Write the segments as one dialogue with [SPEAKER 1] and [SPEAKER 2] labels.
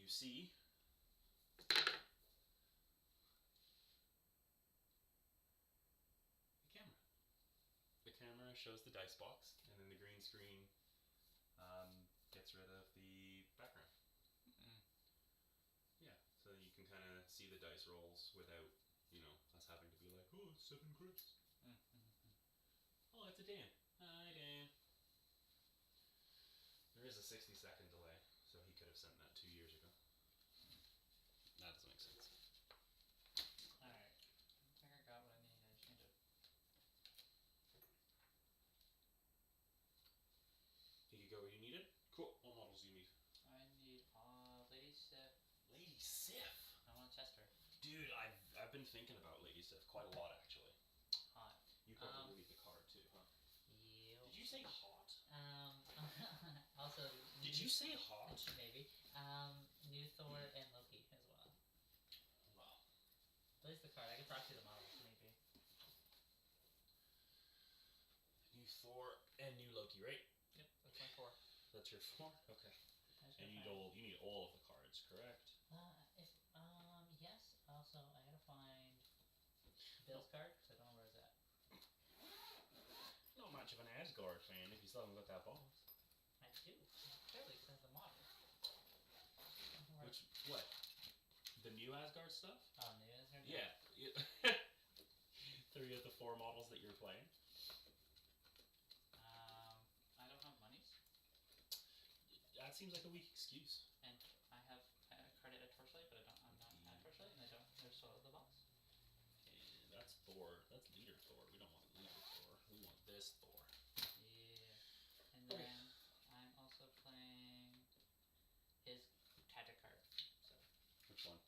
[SPEAKER 1] you see the camera. The camera shows the dice box, and then the green screen gets rid of the background. Yeah, so you can kind of see the dice rolls without, us having to be like, oh, it's 7 crits. Oh, it's a Dan. Hi, Dan. There is a 60-second delay, so he could have sent that 2 years ago. That doesn't make sense.
[SPEAKER 2] Alright. I think I got what I need. I just need to...
[SPEAKER 1] Did you go where you needed? Cool. What models do you need?
[SPEAKER 2] I need Lady Sif.
[SPEAKER 1] Lady Sif?
[SPEAKER 2] I want Chester.
[SPEAKER 1] Dude, I've been thinking about Lady Sif quite a lot, actually.
[SPEAKER 2] Hot.
[SPEAKER 1] You probably need the card, too, huh?
[SPEAKER 2] Yep.
[SPEAKER 1] Did you say hot?
[SPEAKER 2] Also...
[SPEAKER 1] Did you say hot?
[SPEAKER 2] Maybe. New Thor and Loki as well.
[SPEAKER 1] Wow.
[SPEAKER 2] At least the card. I can proxy the models, maybe.
[SPEAKER 1] New Thor and new Loki, right?
[SPEAKER 2] Yep, that's my 4.
[SPEAKER 1] That's your 4? Okay. And you need all of the cards, correct?
[SPEAKER 2] Yes. Also, I gotta find Bill's card, because I don't know where it's at.
[SPEAKER 1] Not much of an Asgard fan if you still haven't got that box.
[SPEAKER 2] I do. Clearly, because the model.
[SPEAKER 1] What? The new Asgard stuff?
[SPEAKER 2] Oh, new Asgard?
[SPEAKER 1] Yeah. 3 of the 4 models that you're playing.
[SPEAKER 2] I don't have monies.
[SPEAKER 1] That seems like a weak excuse.
[SPEAKER 2] And I have a credit at Torchlight, but I'm not at Torchlight, and there's still the box.
[SPEAKER 1] And that's Thor. That's Leader Thor. We don't want Leader Thor. We want this Thor.
[SPEAKER 2] Yeah. And then I'm also playing his tactic card. So.
[SPEAKER 1] Which one?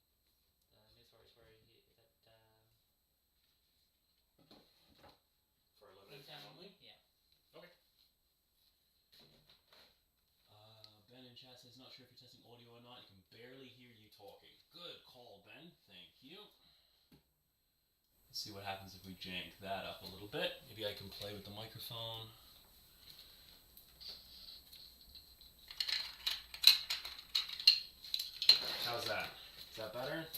[SPEAKER 2] The new Thor is where
[SPEAKER 1] For a limited time only?
[SPEAKER 2] Yeah.
[SPEAKER 1] Okay. Ben in chat says, not sure if you're testing audio or not. I can barely hear you talking. Good call, Ben. Thank you. Let's see what happens if we jank that up a little bit. Maybe I can play with the microphone. How's that? Is that better?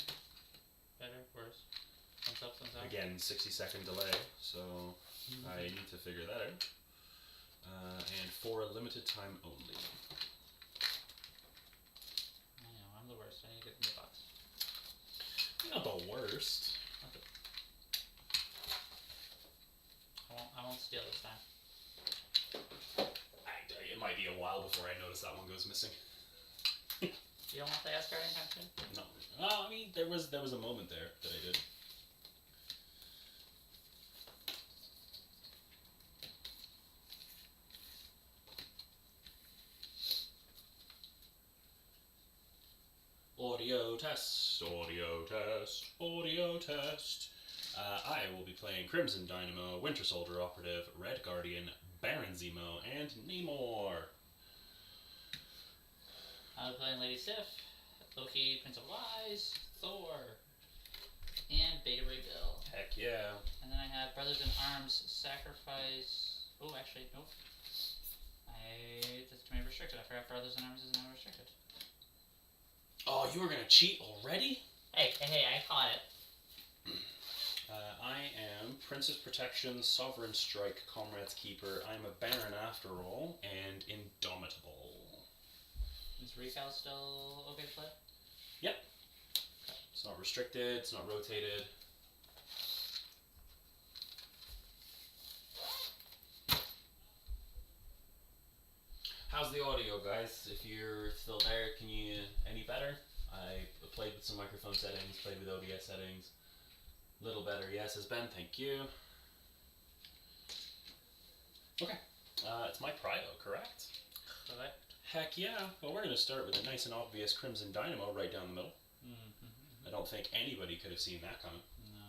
[SPEAKER 2] Better? Worse? Thumbs up, thumbs down?
[SPEAKER 1] Again, 60-second delay, so I need to figure that out. And for a limited time only.
[SPEAKER 2] I know, I'm the worst. I need to get in the box.
[SPEAKER 1] You're not the worst.
[SPEAKER 2] Okay. I won't steal this time.
[SPEAKER 1] It might be a while before I notice that one goes missing.
[SPEAKER 2] You don't want the Asgard anytime soon?
[SPEAKER 1] No. Well, I mean, there was a moment there that I did. Audio test, audio test, audio test. I will be playing Crimson Dynamo, Winter Soldier Operative, Red Guardian, Baron Zemo, and Namor.
[SPEAKER 2] I'll be playing Lady Sif, Loki, Prince of Lies, Thor, and Beta Ray Bill.
[SPEAKER 1] Heck yeah.
[SPEAKER 2] And then I have Brothers in Arms, Sacrifice... Oh, actually, nope. That's too many restricted. I forgot Brothers in Arms is now restricted.
[SPEAKER 1] Oh, you were gonna cheat already?
[SPEAKER 2] Hey, I caught it.
[SPEAKER 1] I am Princess Protection, Sovereign Strike, Comrade's Keeper. I'm a Baron after all, and Indomitable.
[SPEAKER 2] Is Recal still okay to play?
[SPEAKER 1] Yep. It's not restricted, it's not rotated. How's the audio, guys? If you're still there, can you any better? I played with some microphone settings, played with OBS settings. A little better, yes, as Ben, thank you. Okay, it's my Prado, correct?
[SPEAKER 2] Correct.
[SPEAKER 1] Heck yeah. Well, we're going to start with a nice and obvious Crimson Dynamo right down the middle. I don't think anybody could have seen that coming.
[SPEAKER 2] No.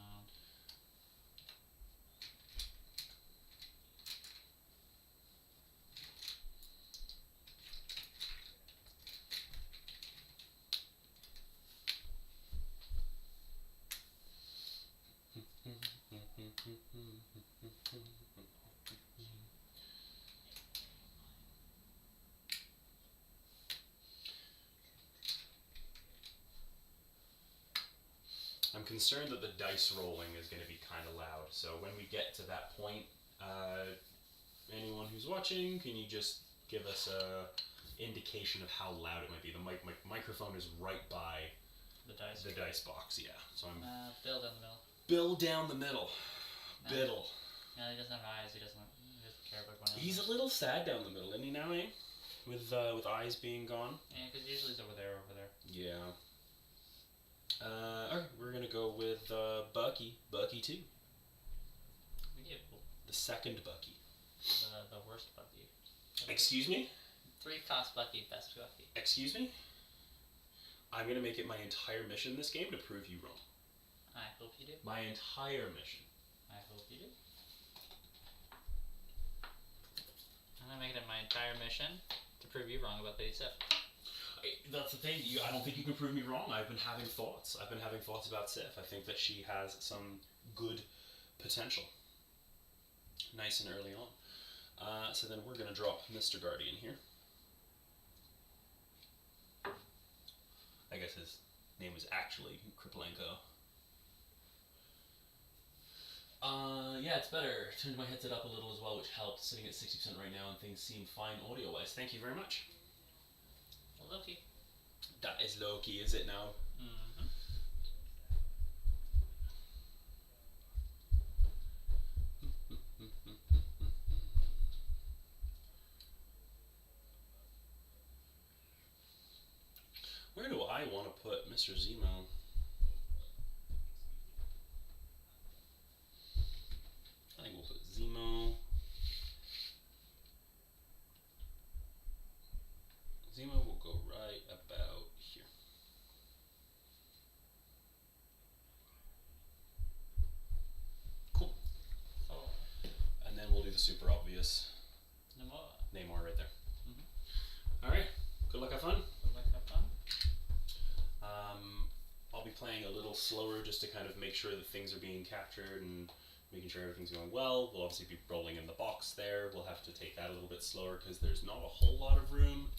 [SPEAKER 1] concerned that the dice rolling is going to be kind of loud. So when we get to that point, anyone who's watching, can you just give us a indication of how loud it might be? The microphone is right by
[SPEAKER 2] The dice.
[SPEAKER 1] the dice box. Yeah. So I'm
[SPEAKER 2] Bill down the middle.
[SPEAKER 1] Bill down the middle.
[SPEAKER 2] No.
[SPEAKER 1] Biddle.
[SPEAKER 2] No, he doesn't have eyes. He doesn't care about going else.
[SPEAKER 1] He's a little sad down the middle, isn't he now, eh? With eyes being gone.
[SPEAKER 2] Yeah, because usually he's over there.
[SPEAKER 1] Yeah. Alright, we're gonna go with Bucky. Bucky 2.
[SPEAKER 2] Yeah,
[SPEAKER 1] The second Bucky.
[SPEAKER 2] the worst Bucky.
[SPEAKER 1] Excuse me?
[SPEAKER 2] 3-cost Bucky, best Bucky.
[SPEAKER 1] Excuse me? I'm gonna make it my entire mission this game to prove you wrong.
[SPEAKER 2] I hope you do.
[SPEAKER 1] My entire mission.
[SPEAKER 2] I hope you do. I'm gonna make it my entire mission to prove you wrong about Lady Sif.
[SPEAKER 1] That's the thing. I don't think you can prove me wrong. I've been having thoughts. About Sif. I think that she has some good potential. Nice and early on. So then we're gonna drop Mr. Guardian here. I guess his name is actually Kripolenko. Yeah, it's better. Turned my headset up a little as well, which helped. Sitting at 60% right now, and things seem fine audio-wise. Thank you very much.
[SPEAKER 2] Loki.
[SPEAKER 1] That is Loki, is it now?
[SPEAKER 2] Mm-hmm.
[SPEAKER 1] Where do I want to put Mr. Zemo? I think we'll put Zemo. Zemo will go right about here. Cool.
[SPEAKER 2] Oh.
[SPEAKER 1] And then we'll do the super obvious Namor right there.
[SPEAKER 2] Mm-hmm.
[SPEAKER 1] Alright, good luck, have fun.
[SPEAKER 2] Good luck, have fun.
[SPEAKER 1] I'll be playing a little slower just to kind of make sure that things are being captured and making sure everything's going well. We'll obviously be rolling in the box there. We'll have to take that a little bit slower because there's not a whole lot of room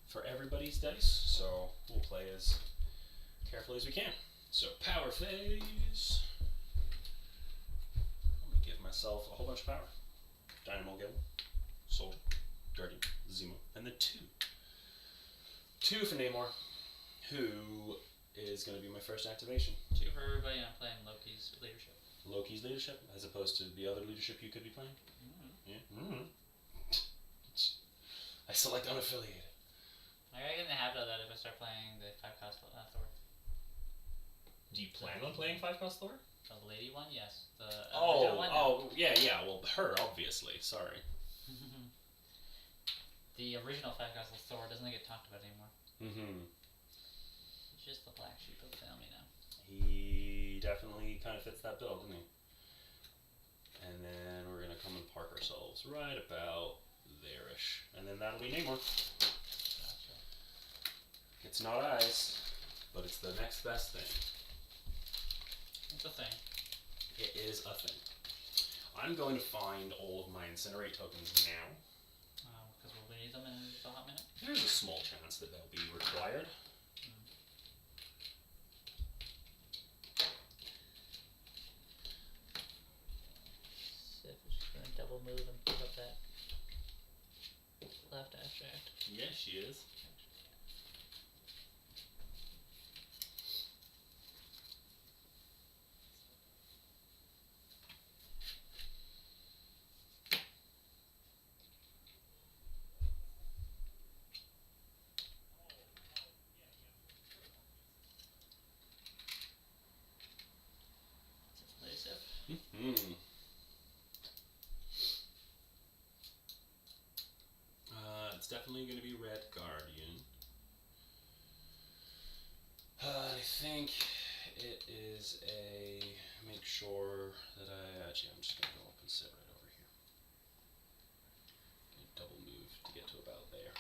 [SPEAKER 1] for everybody's dice, so we'll play as carefully as we can. So power phase. Let me give myself a whole bunch of power. Dynamo Gale, Soldier, Guardian, Zemo, and then 2. 2 for Namor, who is going to be my first activation.
[SPEAKER 2] 2 for everybody, and I'm playing Loki's leadership.
[SPEAKER 1] Loki's leadership, as opposed to the other leadership you could be playing?
[SPEAKER 2] Mm-hmm.
[SPEAKER 1] Yeah. Mm-hmm. I select unaffiliated.
[SPEAKER 2] I gotta get in the habit of that if I start playing the 5-cost Thor.
[SPEAKER 1] Do you plan on playing 5-cost Thor?
[SPEAKER 2] The lady one, yes. The original one,
[SPEAKER 1] yeah. Well, her obviously. Sorry.
[SPEAKER 2] The original 5-cost Thor doesn't get talked about anymore.
[SPEAKER 1] Mm-hmm.
[SPEAKER 2] He's just the black sheep of the film, you know.
[SPEAKER 1] He definitely kind of fits that bill, doesn't he? And then we're gonna come and park ourselves right about there-ish, and then that'll be Namor.
[SPEAKER 2] Gotcha.
[SPEAKER 1] It's not eyes, but it's the next best thing.
[SPEAKER 2] It's a thing.
[SPEAKER 1] It is a thing. I'm going to find all of my incinerate tokens now.
[SPEAKER 2] Because we'll need them in a hot minute.
[SPEAKER 1] There's a small chance that they'll be required.
[SPEAKER 2] Sif is just gonna double move and pick up that left abstract.
[SPEAKER 1] Yes, she is.
[SPEAKER 2] Lady Sif.
[SPEAKER 1] Mm-hmm. It's definitely going to be Red Guardian. I think it is a make sure that I'm just going to go up and sit right over here. Gonna double move to get to about there.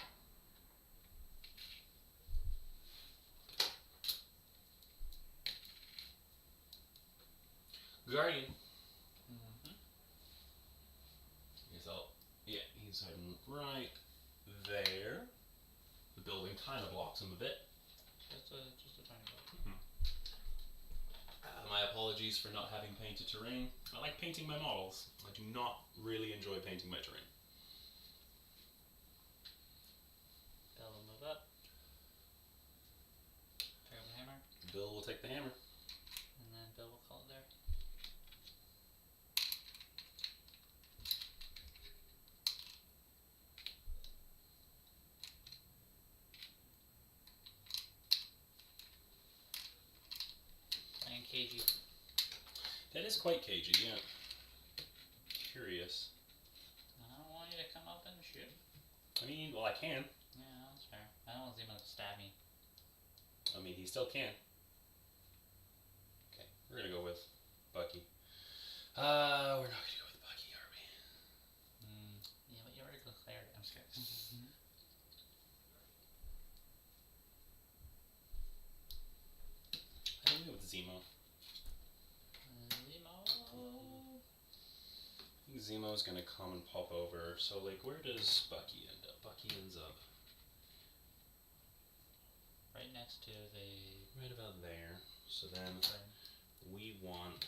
[SPEAKER 1] Guardian.
[SPEAKER 2] Mm-hmm.
[SPEAKER 1] He's hiding right there. The building kind of blocks him a bit.
[SPEAKER 2] Just a tiny bit.
[SPEAKER 1] Mm-hmm. My apologies for not having painted terrain. I like painting my models. I do not really enjoy painting my terrain.
[SPEAKER 2] Bill will move up. Pick up the hammer.
[SPEAKER 1] Bill will take the hammer.
[SPEAKER 2] And then Bill will call it there. Playing cagey.
[SPEAKER 1] That is quite cagey, yeah. Curious.
[SPEAKER 2] I don't want you to come up and shoot.
[SPEAKER 1] I mean, well, I can.
[SPEAKER 2] Yeah, that's fair. I don't want Zemo to stab me.
[SPEAKER 1] I mean, he still can. Okay, we're gonna go with Bucky. We're not gonna go with Bucky, are we?
[SPEAKER 2] Yeah, but you already declared it. I'm scared.
[SPEAKER 1] I'm gonna go with Zemo.
[SPEAKER 2] Zemo.
[SPEAKER 1] I think Zemo's gonna come and pop over. So, like, where does Bucky end up? Bucky ends up
[SPEAKER 2] Right next to the...
[SPEAKER 1] right about there. So then we want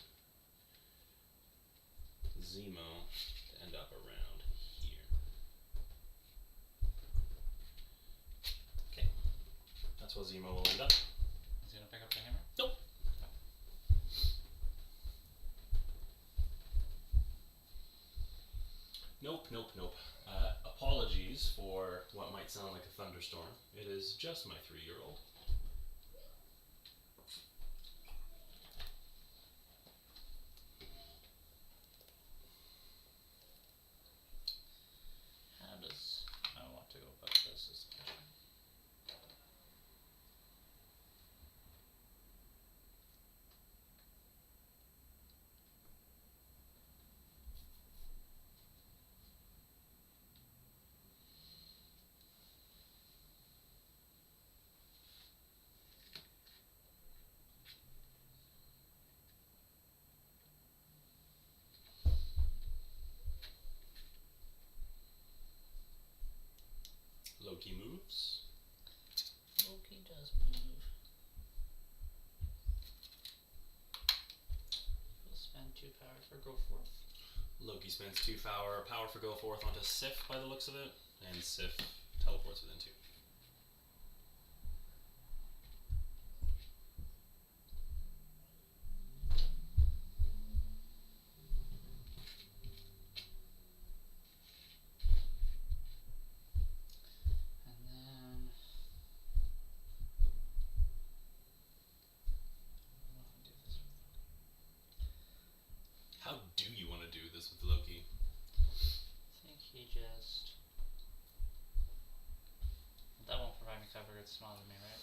[SPEAKER 1] Zemo to end up around here. Okay. That's what Zemo will end up.
[SPEAKER 2] Is he gonna pick up the hammer?
[SPEAKER 1] Nope. Nope. Apologies for what might sound like a thunderstorm. It is just my 3-year-old.
[SPEAKER 2] How does I want to go about this is the question.
[SPEAKER 1] Loki moves.
[SPEAKER 2] Loki does move. He'll spend 2 power for go forth.
[SPEAKER 1] Loki spends 2 power for go forth onto Sif by the looks of it, and Sif teleports within 2. How do you want to do this with Loki?
[SPEAKER 2] I think he just... That won't provide me cover, it's smaller than me, right?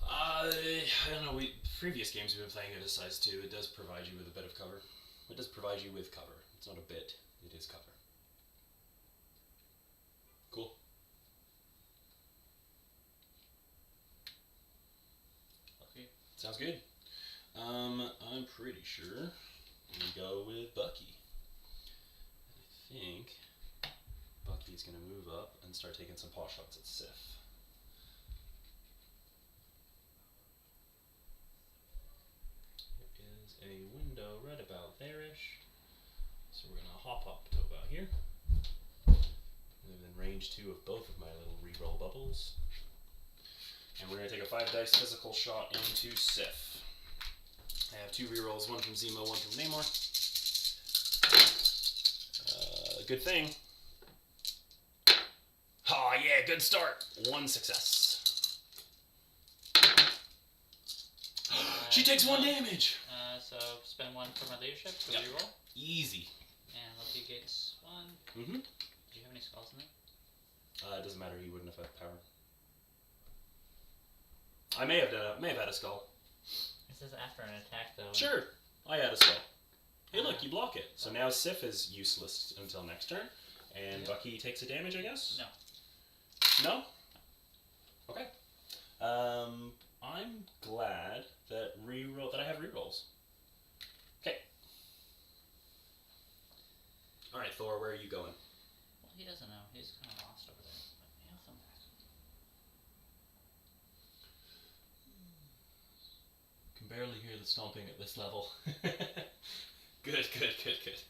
[SPEAKER 1] I don't know, previous games we've been playing it as size 2, it does provide you with a bit of cover. It does provide you with cover. It's not a bit, it is cover. Cool.
[SPEAKER 2] Loki.
[SPEAKER 1] Sounds good. I'm pretty sure we go with Bucky. I think Bucky's gonna move up and start taking some pot shots at Sif. There is a window right about there-ish. So we're gonna hop up to about here. Within range 2 of both of my little reroll bubbles. And we're gonna take a 5 dice physical shot into Sif. I have 2 rerolls, one from Zemo, one from Namor. Good thing. Oh yeah, good start. 1 success. She takes 1 damage.
[SPEAKER 2] So spend 1 for my leadership for
[SPEAKER 1] Yep.
[SPEAKER 2] reroll.
[SPEAKER 1] Easy.
[SPEAKER 2] And Loki gets 1.
[SPEAKER 1] Mm-hmm.
[SPEAKER 2] Do you have any skulls in there?
[SPEAKER 1] It doesn't matter. He wouldn't have had power. I may have had a skull.
[SPEAKER 2] It says after an attack though.
[SPEAKER 1] Sure, I had a skull. Hey, look, you block it. So now Sif is useless until next turn, and
[SPEAKER 2] Yep.
[SPEAKER 1] Bucky takes a damage, I guess.
[SPEAKER 2] No.
[SPEAKER 1] No. Okay. I'm glad that I have rerolls. Okay. All right, Thor, where are you going?
[SPEAKER 2] Well, he doesn't know. He's kind of lost over there. But he'll come back.
[SPEAKER 1] barely hear the stomping at this level. Good, good, good, good.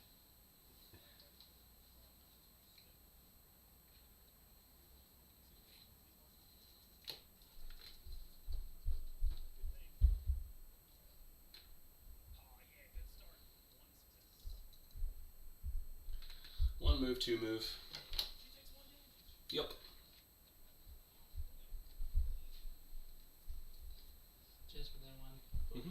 [SPEAKER 1] One move, two move. Yep.
[SPEAKER 2] Just within one.
[SPEAKER 1] Mm-hmm.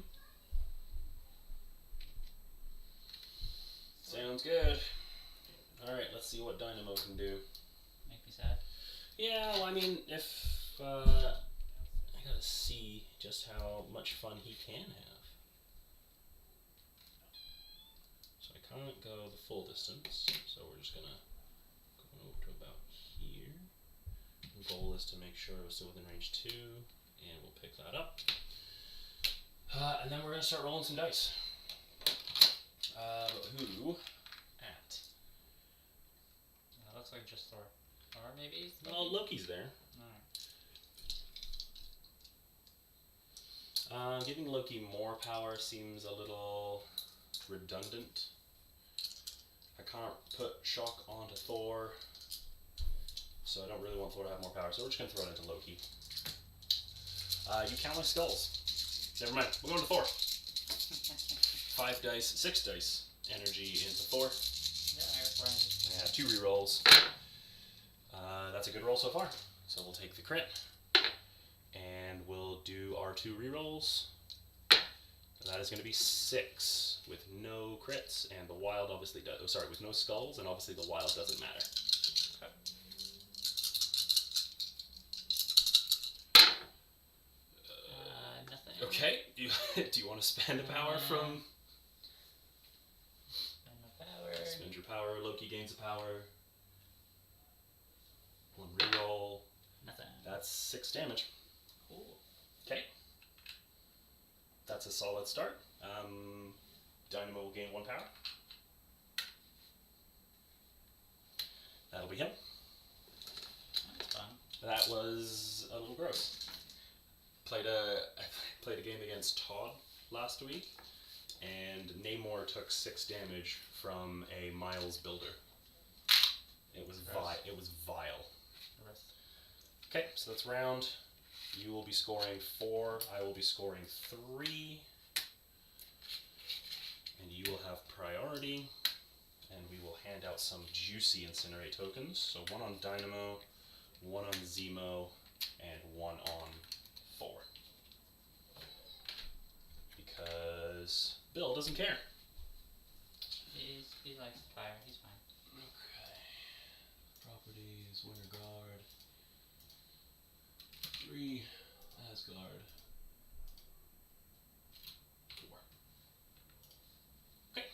[SPEAKER 1] Sounds good. Alright, let's see what Dynamo can do.
[SPEAKER 2] Make me sad.
[SPEAKER 1] Yeah, well, I mean, if I gotta see just how much fun he can have. So I can't go the full distance, so we're just gonna go over to about here. The goal is to make sure we're still within range 2, and we'll pick that up. And then we're gonna start rolling some dice. Who at?
[SPEAKER 2] Looks like just Thor. Or maybe?
[SPEAKER 1] Well, Loki's there.
[SPEAKER 2] Alright.
[SPEAKER 1] Giving Loki more power seems a little redundant. I can't put shock onto Thor, so I don't really want Thor to have more power, so we're just going to throw it into Loki. You count my skulls. Never mind, we're going to Thor. 5 dice, 6 dice energy into Thor.
[SPEAKER 2] Yeah, I got 4 energy.
[SPEAKER 1] I have 2 rerolls. That's a good roll so far. So we'll take the crit, and we'll do our 2 rerolls. That is going to be 6 with no crits, and the wild obviously does. Oh, sorry, with no skulls, and obviously the wild doesn't matter.
[SPEAKER 2] Okay. Nothing.
[SPEAKER 1] Okay. Do you want to spend a power from?
[SPEAKER 2] Spend my power.
[SPEAKER 1] Spend your power. Loki gains a power. 1 reroll.
[SPEAKER 2] Nothing.
[SPEAKER 1] That's 6 damage.
[SPEAKER 2] Cool.
[SPEAKER 1] Okay. That's a solid start. Dynamo will gain 1 power. That'll be him.
[SPEAKER 2] That's fun.
[SPEAKER 1] That was a little gross. I played a game against Todd last week, and Namor took 6 damage from a Miles builder. It was It was vile. Okay, so that's round. You will be scoring 4. I will be scoring 3. And you will have priority. And we will hand out some juicy Incinerate tokens. So 1 on Dynamo, 1 on Zemo, and 1 on Thor. Because Bill doesn't care.
[SPEAKER 2] He likes fire. He's fine.
[SPEAKER 1] Okay. Properties, Winter Guard. 3, Asgard. 4. Okay.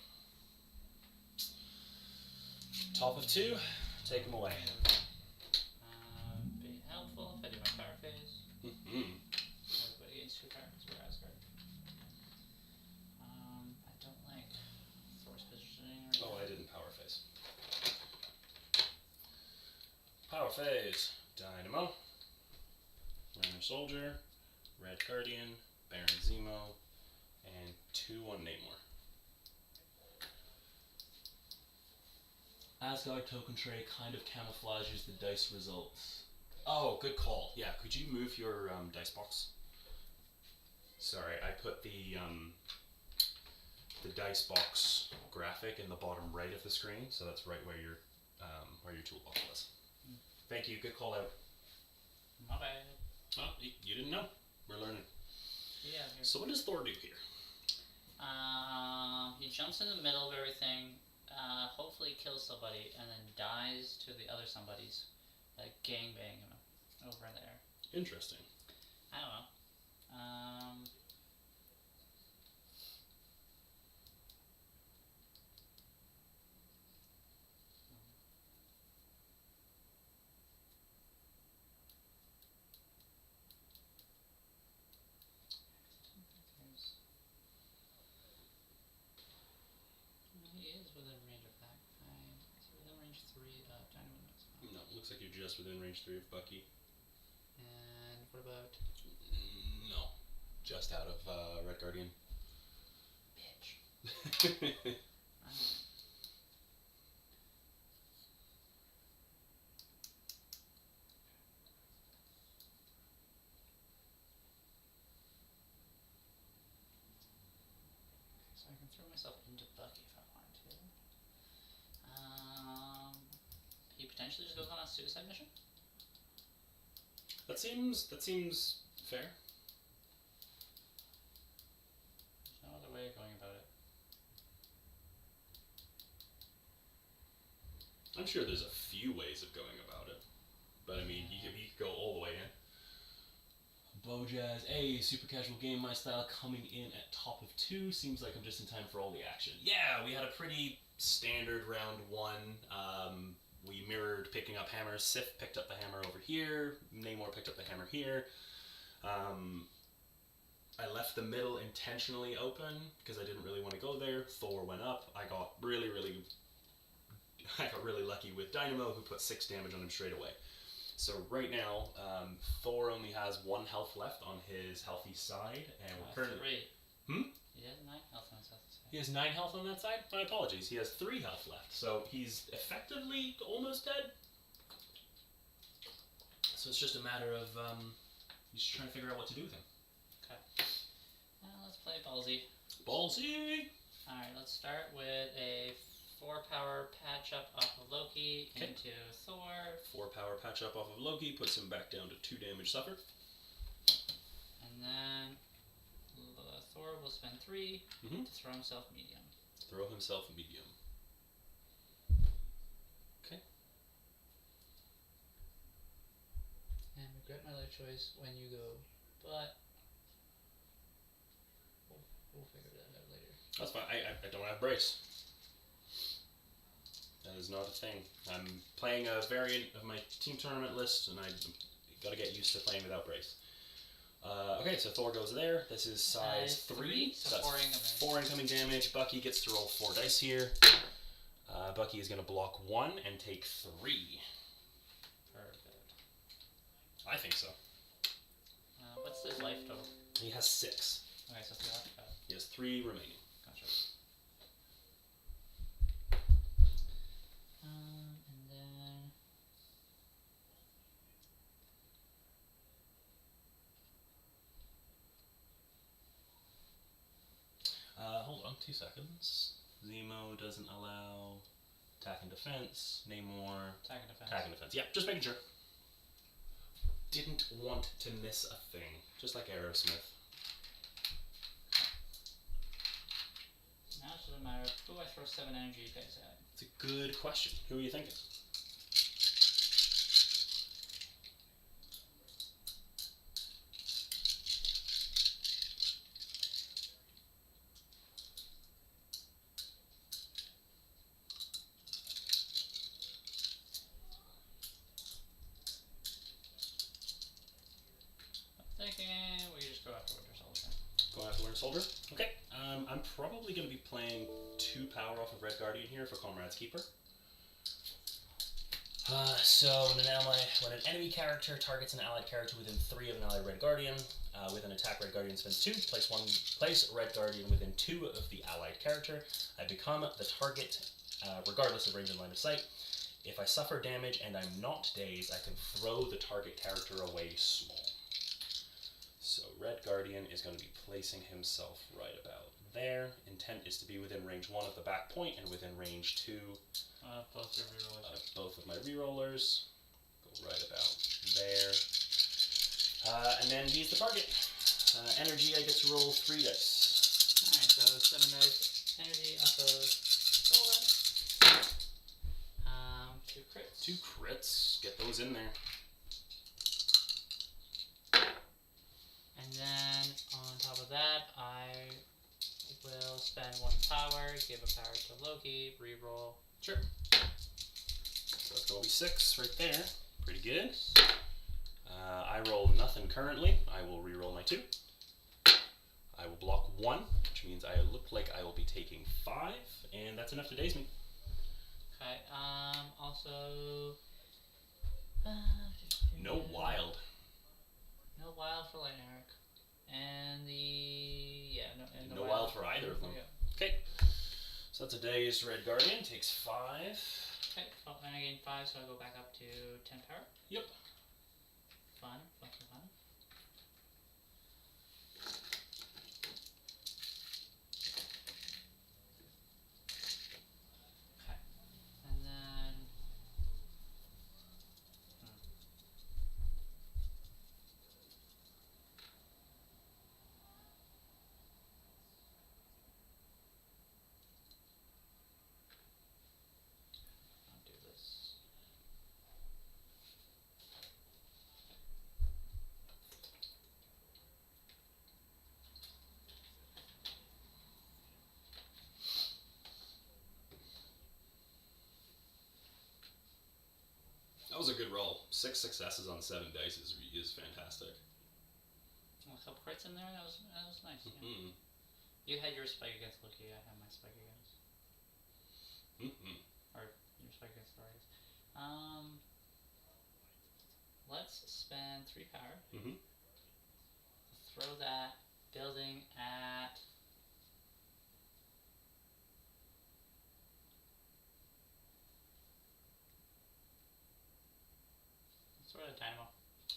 [SPEAKER 1] Top of 2, take him away.
[SPEAKER 2] Be helpful if I do my power phase. Everybody gains 2 power because we're Asgard. I don't like Thor's positioning right
[SPEAKER 1] Oh,
[SPEAKER 2] now.
[SPEAKER 1] I didn't power phase. Power phase. Dynamo. Runner Soldier. Red Guardian. Baron Zemo. And 2 on Namor. Asgard token tray kind of camouflages the dice results. Oh, good call. Yeah, could you move your dice box? Sorry, I put the dice box graphic in the bottom right of the screen, so that's right where your toolbox was. Thank you. Good call out.
[SPEAKER 2] My bad.
[SPEAKER 1] Oh, you didn't know. We're learning.
[SPEAKER 2] Yeah.
[SPEAKER 1] So what does Thor do here?
[SPEAKER 2] He jumps in the middle of everything. Hopefully kills somebody and then dies to the other somebody's, like gangbang him over there.
[SPEAKER 1] Interesting.
[SPEAKER 2] I don't know. He is within range of that guy. Is he within range 3 of Dynamo?
[SPEAKER 1] No, looks like you're just within range 3 of Bucky.
[SPEAKER 2] And what about...
[SPEAKER 1] No. just out of Red Guardian.
[SPEAKER 2] Bitch. So I can throw myself into Bucky if I wanted to. He potentially just goes on a suicide mission?
[SPEAKER 1] That seems fair.
[SPEAKER 2] There's no other way of going about it.
[SPEAKER 1] I'm sure there's a few ways of going about it. But I mean, you could go all the way in. Bojazz, super casual game, my style, coming in at top of 2. Seems like I'm just in time for all the action. Yeah, we had a pretty standard round 1. We mirrored picking up hammers. Sif picked up the hammer over here. Namor picked up the hammer here. I left the middle intentionally open because I didn't really want to go there. Thor went up. I got really lucky with Dynamo, who put 6 damage on him straight away. So right now, Thor only has 1 health left on his healthy side, and we're currently...
[SPEAKER 2] 3. He has 9 health on his healthy side.
[SPEAKER 1] He has 9 health on that side? My apologies. He has 3 health left, so he's effectively almost dead. So it's just a matter of he's trying to figure out what to do with him.
[SPEAKER 2] Okay. Let's play Ballsy.
[SPEAKER 1] Ballsy!
[SPEAKER 2] Alright, let's start with a 4-power patch-up off of Loki into Thor.
[SPEAKER 1] 4-power patch-up off of Loki, puts him back down to 2 damage suffered.
[SPEAKER 2] And then Thor will spend 3 to throw himself medium.
[SPEAKER 1] Throw himself medium. Okay.
[SPEAKER 2] And regret my life choice when you go, but we'll figure that out later.
[SPEAKER 1] That's fine. I don't have brace. That is not a thing. I'm playing a variant of my team tournament list, and I got to get used to playing without brace. Okay, so Thor goes there. This is size 3, so that's 4 incoming damage. Bucky gets to roll 4 dice here. Bucky is going to block 1 and take 3.
[SPEAKER 2] Perfect.
[SPEAKER 1] I think so.
[SPEAKER 2] What's his life total?
[SPEAKER 1] He has 6.
[SPEAKER 2] Okay, so 3 left.
[SPEAKER 1] He has 3 remaining.
[SPEAKER 2] Gotcha. And then...
[SPEAKER 1] Hold on 2 seconds. Zemo doesn't allow attack and defense. Namor...
[SPEAKER 2] Attack and defense.
[SPEAKER 1] Attack and defense. Yeah, just making sure. Didn't want to miss a thing. Just like Aerosmith.
[SPEAKER 2] Now it's just a matter of who I throw 7 energy dice at.
[SPEAKER 1] It's a good question. Who are you thinking?
[SPEAKER 2] I'm thinking we just go after Winter Soldier.
[SPEAKER 1] Going after Winter Soldier? Okay. I'm probably going to be playing 2 power off of Red Guardian here for Comrade's Keeper. So when an enemy character targets an allied character within 3 of an allied Red Guardian, with an attack Red Guardian spends 2, place Red Guardian within 2 of the allied character. I become the target regardless of range and line of sight. If I suffer damage and I'm not dazed, I can throw the target character away small. So Red Guardian is going to be placing himself right about there. Intent is to be within range 1 of the back point and within range 2
[SPEAKER 2] Both your rerollers.
[SPEAKER 1] of both of my rerollers. Go right about there. And then he's the target. Energy, I get to roll 3 dice.
[SPEAKER 2] Alright, so 7 dice energy off of Thor. 2 crits.
[SPEAKER 1] 2 crits. Get those in there.
[SPEAKER 2] And then on top of that, I will spend 1 power, give a power to Loki, reroll.
[SPEAKER 1] Sure. So that's going to be 6 right there. Pretty good. I roll nothing currently. I will reroll my 2. I will block 1, which means I look like I will be taking 5, and that's enough to daze me.
[SPEAKER 2] Okay, also...
[SPEAKER 1] No wild.
[SPEAKER 2] No wild for Lightning Arc. And the
[SPEAKER 1] So that's a day's Red Guardian, takes 5.
[SPEAKER 2] Okay, so then I gain 5, so I go back up to 10 power.
[SPEAKER 1] Yep.
[SPEAKER 2] Fun. Okay, and then... I'll do this.
[SPEAKER 1] That was a good roll. 6 successes on 7 dice is fantastic.
[SPEAKER 2] A couple crits in there, that was nice. Yeah.
[SPEAKER 1] Mm-hmm.
[SPEAKER 2] You had your spike against Loki, I had my spike against.
[SPEAKER 1] Mm-hmm.
[SPEAKER 2] Or your spike against Vargas. Let's spend 3 power.
[SPEAKER 1] Mm-hmm.
[SPEAKER 2] Throw that building at... Let's throw it at Dynamo.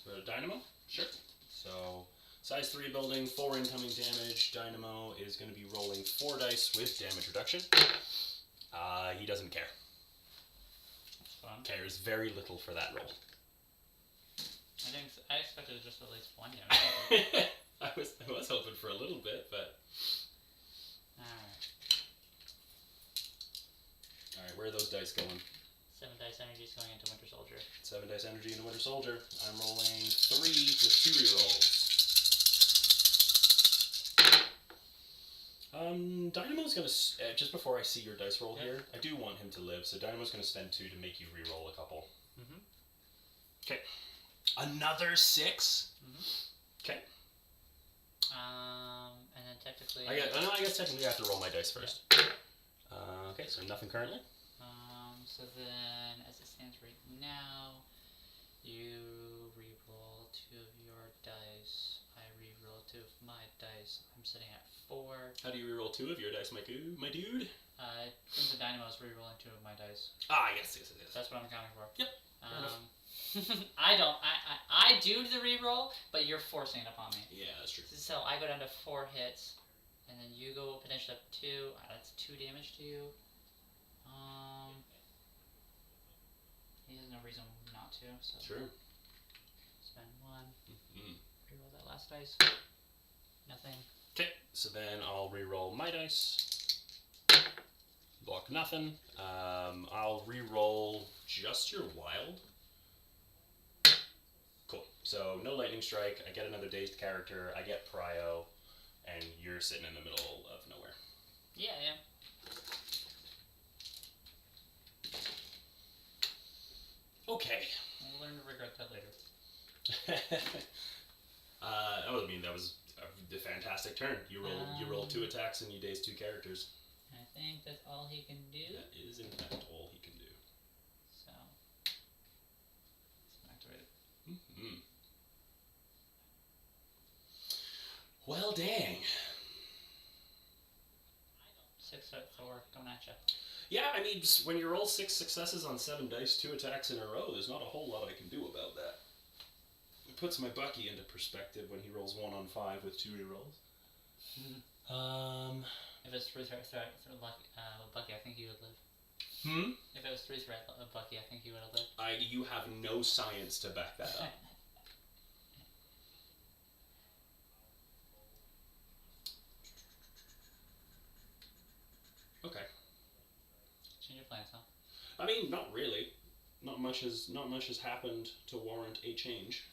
[SPEAKER 1] Throw it at Dynamo? Sure. So, size 3 building, 4 incoming damage. Dynamo is going to be rolling 4 dice with damage reduction. He doesn't care.
[SPEAKER 2] That's fun.
[SPEAKER 1] Cares very little for that roll.
[SPEAKER 2] I expected just at least 1 damage.
[SPEAKER 1] I was hoping for a little bit, but... Alright, where are those dice going?
[SPEAKER 2] 7 dice energy is going into Winter Soldier.
[SPEAKER 1] 7 dice energy into Winter Soldier. I'm rolling 3 with 2 rerolls. Dynamo's gonna, just before I see your dice roll here, I do want him to live, so Dynamo's gonna spend 2 to make you reroll a couple. Okay. Another 6? Okay.
[SPEAKER 2] And then technically...
[SPEAKER 1] I guess technically I have to roll my dice first. Okay, so nothing currently.
[SPEAKER 2] So then, as it stands right now, you re-roll 2 of your dice. I re-roll 2 of my dice. I'm sitting at 4.
[SPEAKER 1] How do you re-roll 2 of your dice, my dude?
[SPEAKER 2] Since the Dynamo is re-rolling 2 of my dice.
[SPEAKER 1] Yes.
[SPEAKER 2] That's what I'm accounting for.
[SPEAKER 1] Yep.
[SPEAKER 2] I do the re-roll, but you're forcing it upon me.
[SPEAKER 1] Yeah, that's true.
[SPEAKER 2] So I go down to 4 hits, and then you go potentially up 2. That's 2 damage to you. He has no reason not to, so...
[SPEAKER 1] Sure.
[SPEAKER 2] Spend 1. Reroll that last dice. Nothing.
[SPEAKER 1] Okay, so then I'll reroll my dice. Block nothing. I'll reroll just your wild. Cool. So no lightning strike. I get another dazed character. I get prio, and you're sitting in the middle of nowhere.
[SPEAKER 2] Yeah.
[SPEAKER 1] Okay.
[SPEAKER 2] We'll learn to regret that later.
[SPEAKER 1] That was a fantastic turn. You roll 2 attacks and you daze 2 characters.
[SPEAKER 2] I think that's all he can do.
[SPEAKER 1] That is in fact all he can do.
[SPEAKER 2] So, let's activate it.
[SPEAKER 1] Well, dang.
[SPEAKER 2] 6 foot Thor, coming at ya.
[SPEAKER 1] Yeah, I mean, when you roll 6 successes on 7 dice, 2 attacks in a row, there's not a whole lot I can do about that. It puts my Bucky into perspective when he rolls 1 on 5 with 2 rerolls.
[SPEAKER 2] If it's 3 threat Bucky, I think he would live. If it was 3 threat Bucky, I think he would have lived.
[SPEAKER 1] You have no science to back that up. Okay.
[SPEAKER 2] Change your plans, huh?
[SPEAKER 1] I mean, not really. Not much has happened to warrant a change.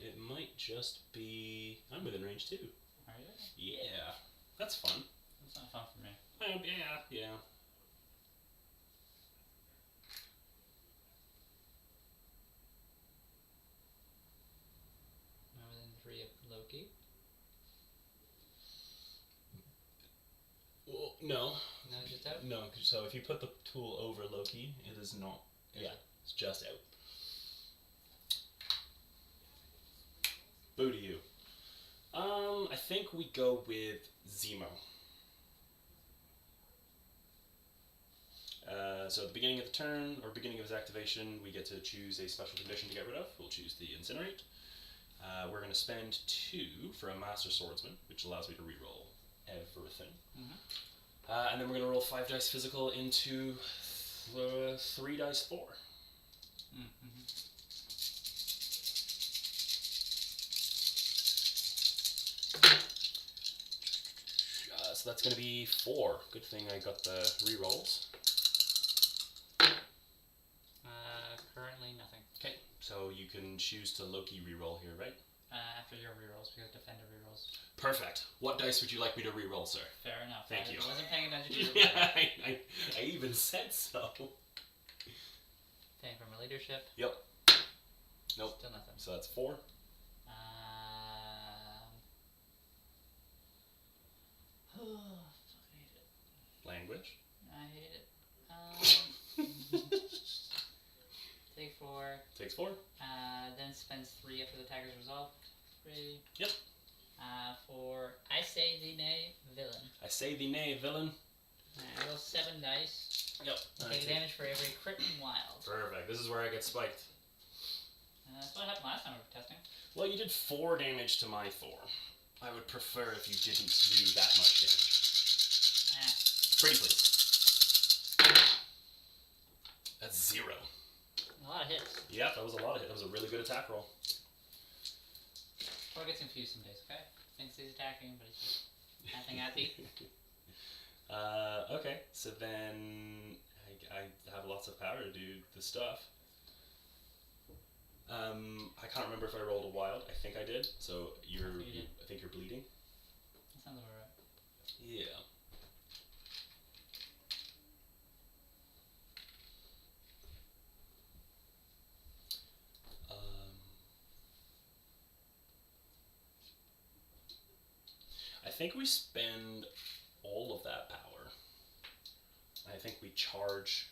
[SPEAKER 1] It might just be... I'm within range too.
[SPEAKER 2] Are you?
[SPEAKER 1] Yeah. That's fun.
[SPEAKER 2] That's not fun for me.
[SPEAKER 1] Yeah.
[SPEAKER 2] I'm within 3 of Loki.
[SPEAKER 1] Well, no.
[SPEAKER 2] No, just out?
[SPEAKER 1] No, so if you put the tool over Loki, it is not... Yeah, it's just out. Boo to you. I think we go with Zemo. So at the beginning of the turn, or beginning of his activation, we get to choose a special condition to get rid of. We'll choose the Incinerate. We're going to spend 2 for a Master Swordsman, which allows me to reroll everything. And then we're going to roll 5 dice physical into 3 dice 4. So that's going to be 4. Good thing I got the rerolls.
[SPEAKER 2] Currently nothing.
[SPEAKER 1] Okay, so you can choose to Loki reroll here, right?
[SPEAKER 2] After your rerolls, because Defender rerolls.
[SPEAKER 1] Perfect. What dice would you like me to reroll, sir?
[SPEAKER 2] Fair enough.
[SPEAKER 1] Thank you.
[SPEAKER 2] I wasn't paying attention to your
[SPEAKER 1] Yeah, I even said so.
[SPEAKER 2] Paying from a leadership.
[SPEAKER 1] Yep. Nope.
[SPEAKER 2] Still nothing.
[SPEAKER 1] So that's 4.
[SPEAKER 2] Oh, I hate it.
[SPEAKER 1] Language.
[SPEAKER 2] I hate it. Take 4.
[SPEAKER 1] Takes 4.
[SPEAKER 2] Then spends 3 after the Tiger's Resolve. 3.
[SPEAKER 1] Yep.
[SPEAKER 2] For I say the nay, villain.
[SPEAKER 1] I say the nay, villain.
[SPEAKER 2] I roll 7 dice.
[SPEAKER 1] Yep.
[SPEAKER 2] Take damage for every crit and wild.
[SPEAKER 1] Perfect. This is where I get spiked.
[SPEAKER 2] That's what happened last time we were testing.
[SPEAKER 1] Well, you did 4 damage to my Thor. I would prefer if you didn't do that much damage. Pretty please. That's 0.
[SPEAKER 2] A lot of hits.
[SPEAKER 1] Yep, that was a lot of hit. That was a really good attack roll.
[SPEAKER 2] Thor gets confused some days, okay? Thinks he's attacking, but he's just acting at thee.
[SPEAKER 1] Okay, so then I have lots of power to do the stuff. I can't remember if I rolled a wild. I think I did. So I think you're bleeding.
[SPEAKER 2] That sounds about right.
[SPEAKER 1] Yeah. I think we spend all of that power. I think we charge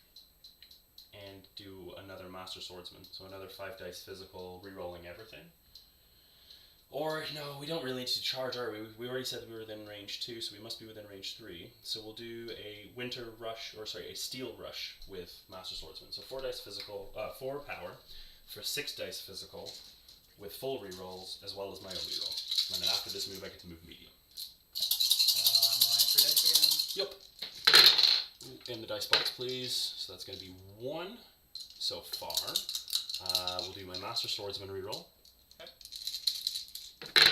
[SPEAKER 1] and do another Master Swordsman, so another 5 dice physical, re-rolling everything. Or, no, we don't really need to charge, are we? We already said we were within range 2, so we must be within range 3. So we'll do a a Steel Rush with Master Swordsman. So 4 dice physical, 4 power for 6 dice physical with full re-rolls as well as my own re-roll. And then after this move, I get to move medium.
[SPEAKER 2] I'm rolling 3 dice again.
[SPEAKER 1] Yep. In the dice box, please. So that's going to be 1 so far. We'll do my Master Swordsman reroll.
[SPEAKER 2] Okay.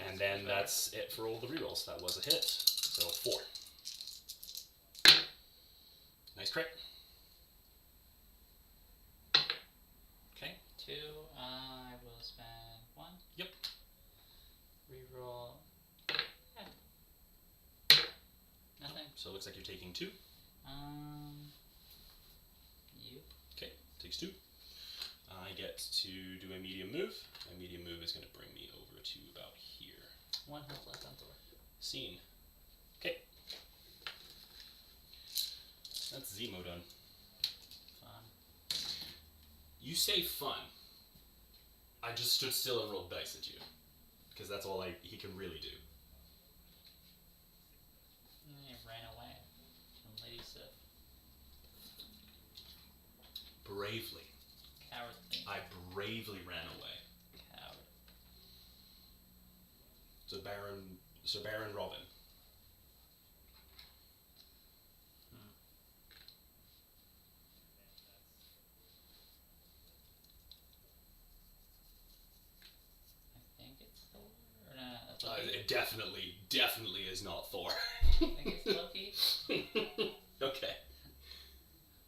[SPEAKER 1] And then that's it for all the rerolls. That was a hit. So 4. Nice crit. Okay.
[SPEAKER 2] 2. I will spend 1.
[SPEAKER 1] Yep.
[SPEAKER 2] Reroll. Nothing.
[SPEAKER 1] So it looks like you're taking 2.
[SPEAKER 2] Yep.
[SPEAKER 1] Okay, takes 2. I get to do a medium move. My medium move is going to bring me over to about here.
[SPEAKER 2] 1 health left on Thor.
[SPEAKER 1] Scene. Okay. That's Zemo done.
[SPEAKER 2] Fun.
[SPEAKER 1] You say fun. I just stood still and rolled dice at you. Because that's all he can really do.
[SPEAKER 2] He ran away from Lady Sif.
[SPEAKER 1] Bravely.
[SPEAKER 2] Cowardly.
[SPEAKER 1] I bravely ran away.
[SPEAKER 2] Coward.
[SPEAKER 1] So Baron Robin.
[SPEAKER 2] I think it's Thor. Or no, that's Loki.
[SPEAKER 1] It definitely is not Thor.
[SPEAKER 2] I think it's Loki.
[SPEAKER 1] Okay.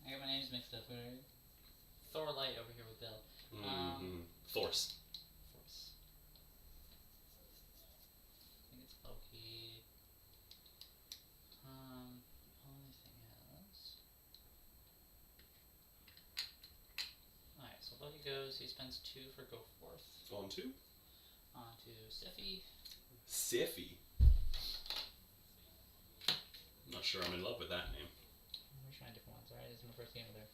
[SPEAKER 2] I got my names mixed up. Thor Light over here with Bill.
[SPEAKER 1] Thor's.
[SPEAKER 2] Force. I think it's Loki. Only thing is. Alright, so Loki goes, he spends 2 for go forth.
[SPEAKER 1] On 2.
[SPEAKER 2] On to Siffy.
[SPEAKER 1] Siffy. I'm not sure I'm in love with that name.
[SPEAKER 2] We're trying different ones, alright? This is my first game with her.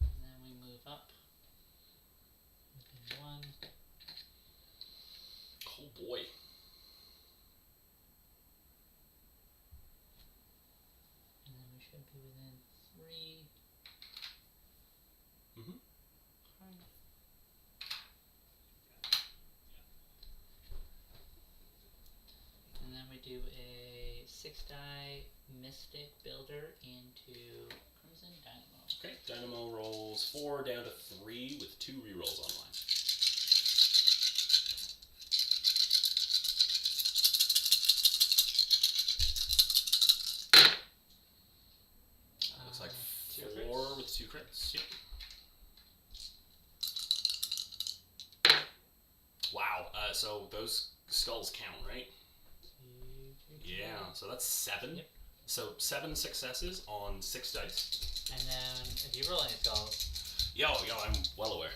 [SPEAKER 2] And then we move up.
[SPEAKER 1] boy.
[SPEAKER 2] And then we should be within 3.
[SPEAKER 1] Mm-hmm.
[SPEAKER 2] And then we do a 6-die Mystic Builder into Crimson Dynamo.
[SPEAKER 1] Okay, Dynamo rolls 4 down to 3 with 2 rerolls online. Looks like 4 with 2 crits. Yep. Wow. So those skulls count, right? Yeah. So that's 7.
[SPEAKER 2] Yep.
[SPEAKER 1] So 7 successes on 6 dice.
[SPEAKER 2] And then if you roll any skulls.
[SPEAKER 1] Yo, I'm well aware.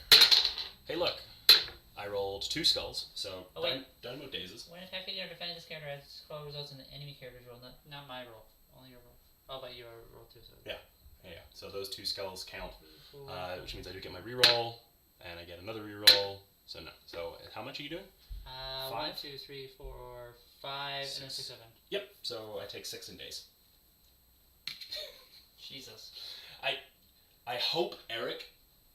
[SPEAKER 1] Hey, look. I rolled 2 skulls, so Dynamo dazes.
[SPEAKER 2] When attacking or defending this character, as skull results in the enemy character's roll, not my roll, only your roll. Oh, but your roll too. So.
[SPEAKER 1] Yeah. So those 2 skulls count, which means I do get my reroll, and I get another reroll. So no. So how much are you doing? 5?
[SPEAKER 2] 1, 2, 3, 4, 5,
[SPEAKER 1] 6.
[SPEAKER 2] and then 6, 7.
[SPEAKER 1] Yep. So I take 6 in days.
[SPEAKER 2] Jesus.
[SPEAKER 1] I hope Eric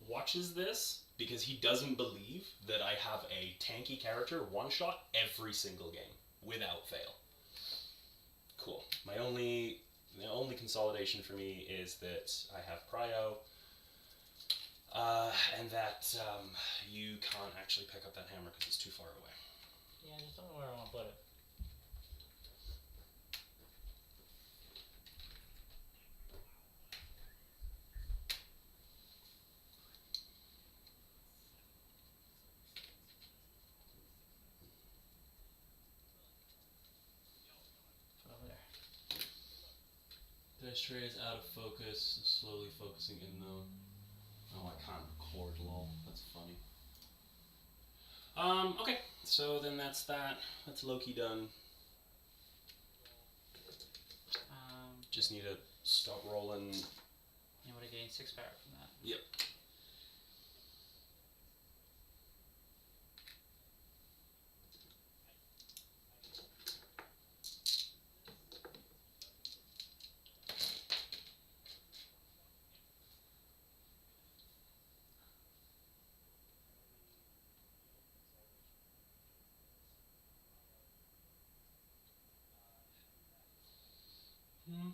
[SPEAKER 1] watches this because he doesn't believe that I have a tanky character one-shot every single game without fail. Cool. The only consolidation for me is that I have Prio, and that you can't actually pick up that hammer because it's too far away.
[SPEAKER 2] Yeah, I just don't know where I want to put it.
[SPEAKER 1] Dice tray is out of focus, slowly focusing in though. Oh, I can't record, lol. That's funny. Okay, so then that's that. That's Loki done. Just need to stop rolling.
[SPEAKER 2] You would have gained 6 power from that.
[SPEAKER 1] Yep.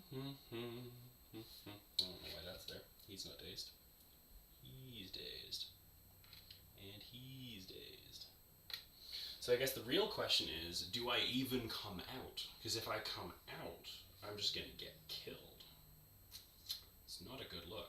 [SPEAKER 1] I don't know why that's there. He's not dazed. He's dazed. And he's dazed. So I guess the real question is, do I even come out? Because if I come out, I'm just going to get killed. It's not a good look.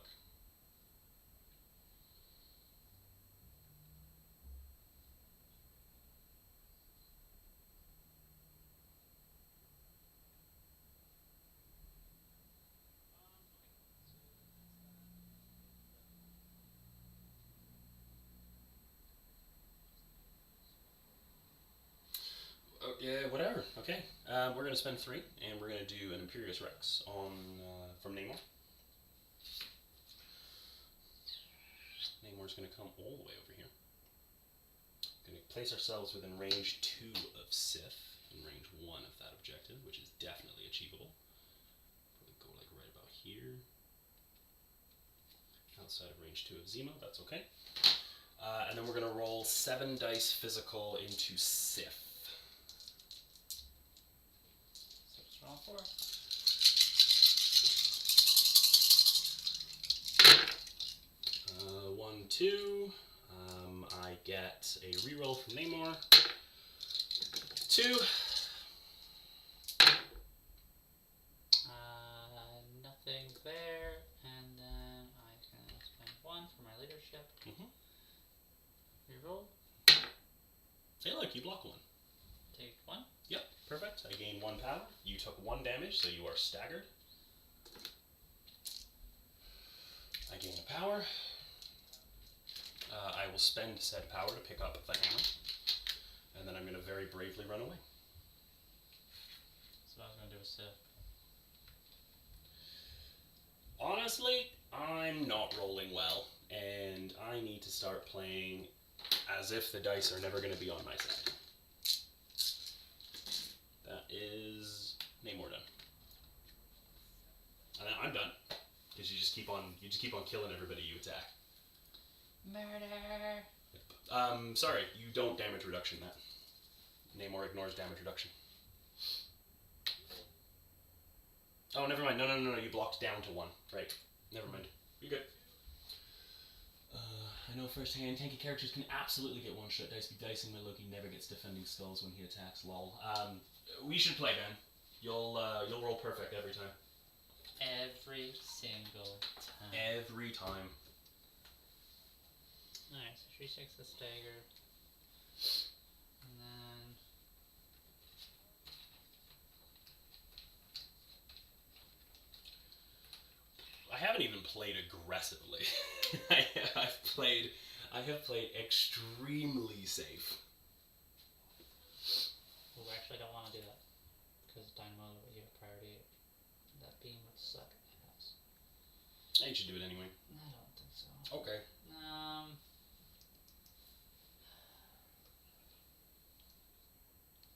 [SPEAKER 1] Yeah, whatever. Okay, we're gonna spend 3, and we're gonna do an Imperious Rex on from Namor. Namor's gonna come all the way over here. Gonna place ourselves within range 2 of Sith and range 1 of that objective, which is definitely achievable. Probably go like right about here. Outside of range 2 of Zemo, that's okay. And then we're gonna roll 7 dice physical into Sith.
[SPEAKER 2] 4.
[SPEAKER 1] 1, 2. I get a reroll from Namor. 2.
[SPEAKER 2] Nothing there, and then I can spend 1 for my leadership. Reroll.
[SPEAKER 1] Hey, look, you block 1.
[SPEAKER 2] Take 1.
[SPEAKER 1] Yep, perfect. I gain 1 power. You took 1 damage, so you are staggered. I gain a power. I will spend said power to pick up the hammer. And then I'm going to very bravely run away.
[SPEAKER 2] So I was going to do a Sith.
[SPEAKER 1] Honestly, I'm not rolling well, and I need to start playing as if the dice are never going to be on my side. just keep on killing everybody you attack.
[SPEAKER 2] Murder.
[SPEAKER 1] Sorry, you don't damage reduction that. Namor ignores damage reduction. Oh, never mind. No. You blocked down to 1. Right. Never mind. You're good. I know firsthand, tanky characters can absolutely get one-shot dice. Be dicing my Loki never gets defending skulls when he attacks. Lol. We should play then. You'll roll perfect every time.
[SPEAKER 2] Every single time.
[SPEAKER 1] Every time.
[SPEAKER 2] Alright, so she takes the stagger. And then...
[SPEAKER 1] I haven't even played aggressively. I have played extremely safe.
[SPEAKER 2] Well, we actually don't want to do that. Because Dynamo would give priority. That beam would suck ass.
[SPEAKER 1] You should do it anyway.
[SPEAKER 2] I don't think so.
[SPEAKER 1] Okay.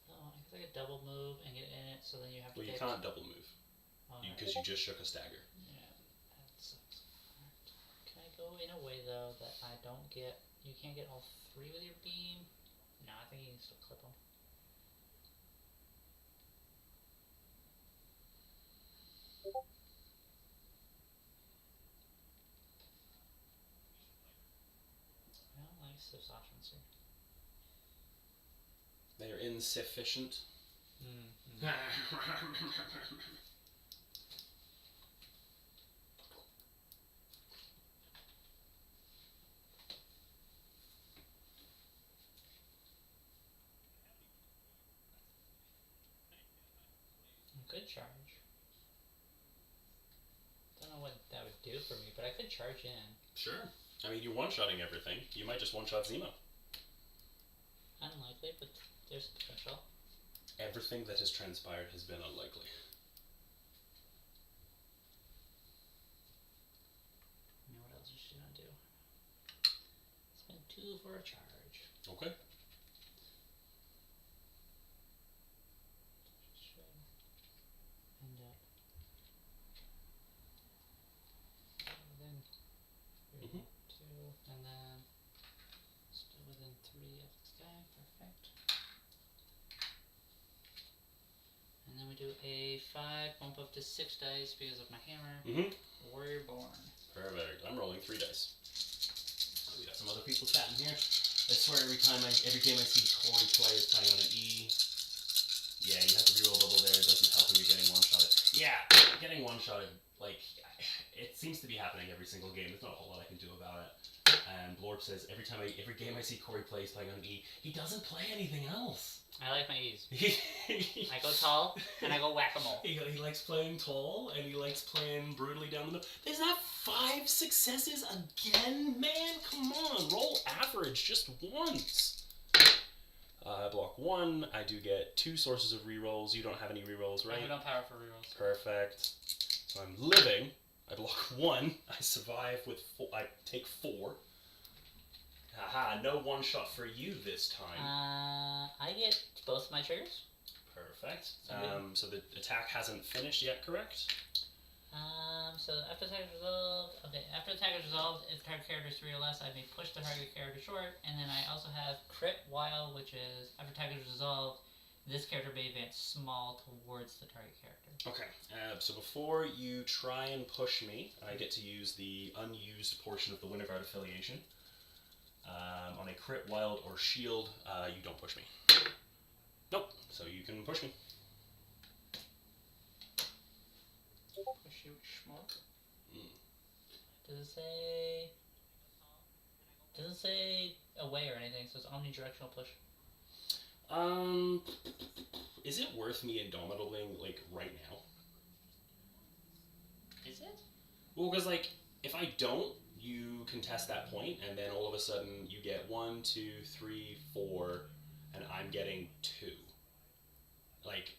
[SPEAKER 2] Oh, I guess I could double move and get in it, so then you have to.
[SPEAKER 1] Well, you can't double move. Because you just shook a stagger.
[SPEAKER 2] Yeah, that sucks. Alright. Can I go in a way, though, that I don't get... You can't get all 3 with your beam? No, I think you can still clip them. I don't like Sif's options here.
[SPEAKER 1] They are insufficient.
[SPEAKER 2] Good charge. Don't know what that would do for me, but I could charge in.
[SPEAKER 1] Sure. I mean, you're one-shotting everything. You might just one-shot Zemo.
[SPEAKER 2] Unlikely, but there's potential.
[SPEAKER 1] Everything that has transpired has been unlikely.
[SPEAKER 2] You know what else you should not do? Spend 2 for a charge.
[SPEAKER 1] Okay.
[SPEAKER 2] End up within 2, and then still within 3 of this guy. Perfect. And then we do a 5, bump up to 6 dice because of my hammer. Warrior Born.
[SPEAKER 1] Perfect. I'm rolling 3 dice. We got some other people chatting here. I swear every game I see Corey play is playing on an E. Yeah, you have to reroll double there. It doesn't help when you're getting one-shotted. Yeah, getting one-shotted, like, it seems to be happening every single game. There's not a whole lot I can do about it. And Blorp says every game I see Corey play is playing on an E, he doesn't play anything else.
[SPEAKER 2] I like my E's. I go tall, and I go whack-a-mole.
[SPEAKER 1] He likes playing tall, and he likes playing brutally down the middle. There's not 5 successes again, man? Come on, roll average just once. Block 1, I do get 2 sources of rerolls. You don't have any rerolls, right?
[SPEAKER 2] I have no power for rerolls.
[SPEAKER 1] Perfect. So I'm living. I block 1. I survive with 4. I take 4. Haha, no one shot for you this time.
[SPEAKER 2] I get both my triggers.
[SPEAKER 1] Perfect. So the attack hasn't finished yet, correct?
[SPEAKER 2] So after attack is resolved, after attack is resolved, if target character is 3 or less, I may push the target character short, and then I also have crit while, which is after attack is resolved, this character may advance small towards the target character.
[SPEAKER 1] Okay, so before you try and push me, I get to use the unused portion of the Winterguard affiliation. On a crit, wild, or shield, you don't push me. Nope, so you can push me.
[SPEAKER 2] Push you, schmuck. Does it say away or anything, so it's omnidirectional push.
[SPEAKER 1] Is it worth me indomitabling, like, right now?
[SPEAKER 2] Is it?
[SPEAKER 1] Well, because, like, if I don't, you contest that point, and then all of a sudden you get 1, 2, 3, 4, and I'm getting 2. Like,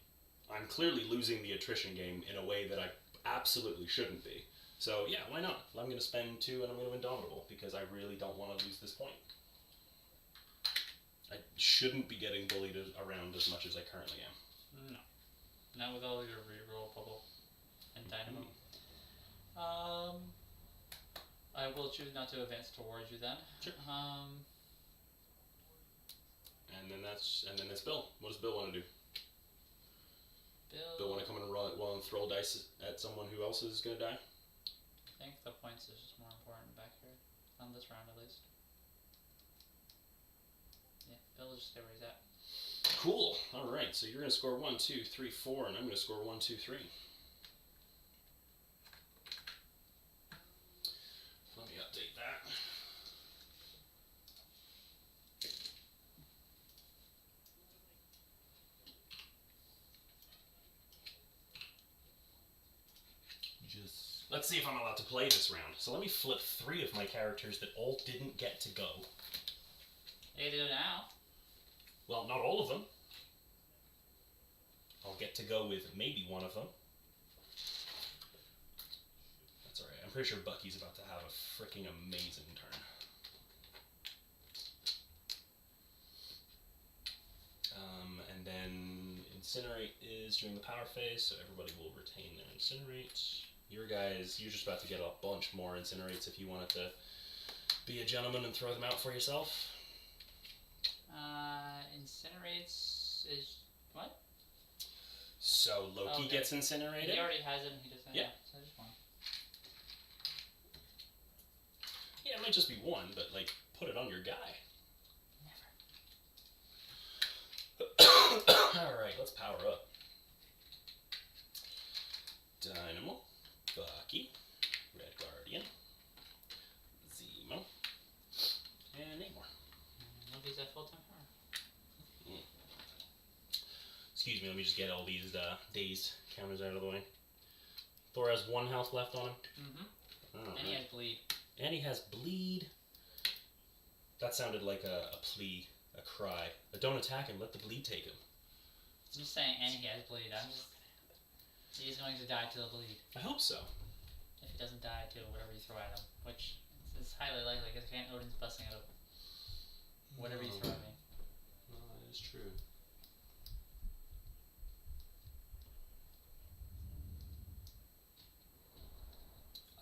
[SPEAKER 1] I'm clearly losing the attrition game in a way that I absolutely shouldn't be. So, yeah, why not? I'm going to spend 2 and I'm going to indomitable, because I really don't want to lose this point. I shouldn't be getting bullied around as much as I currently am.
[SPEAKER 2] No. Not with all your reroll bubble and dynamo. I will choose not to advance towards you then.
[SPEAKER 3] Sure. And then that's Bill. What does Bill want to do? Bill want to come in and throw dice at someone who else is going to die?
[SPEAKER 2] I think the points is just more important back here. On this round, at least. Yeah, Bill will just stay where he's at.
[SPEAKER 3] Cool. Alright, so you're going to score 1, 2, 3, 4, and I'm going to score 1, 2, 3. Let me update that. Let's see if I'm allowed to play this round. So let me flip 3 of my characters that all didn't get to go.
[SPEAKER 2] You do now.
[SPEAKER 3] Well, not all of them. I'll get to go with maybe one of them. That's alright. I'm pretty sure Bucky's about to have a freaking amazing turn. And then Incinerate is during the power phase, so everybody will retain their Incinerate. You're just about to get a bunch more Incinerates if you wanted to be a gentleman and throw them out for yourself.
[SPEAKER 2] Incinerates is what?
[SPEAKER 3] So Loki gets incinerated.
[SPEAKER 2] He already has it and he doesn't.
[SPEAKER 3] Yeah.
[SPEAKER 2] So just one.
[SPEAKER 3] Yeah, it might just be one, but like put it on your guy. Never. Alright, let's power up. Dynamo. Bucky, Red Guardian, Zemo, and Namor.
[SPEAKER 2] Nobody's at full-time power.
[SPEAKER 3] Excuse me, let me just get all these dazed counters out of the way. Thor has 1 health left on him.
[SPEAKER 2] And he has bleed.
[SPEAKER 3] And he has bleed. That sounded like a plea, a cry. But don't attack him, let the bleed take him.
[SPEAKER 2] I'm just saying, and he has bleed. He's going to die to the bleed.
[SPEAKER 3] I hope so.
[SPEAKER 2] If he doesn't die to whatever you throw at him, which is highly likely because Odin's busting out of whatever you throw at me.
[SPEAKER 3] No, that is true.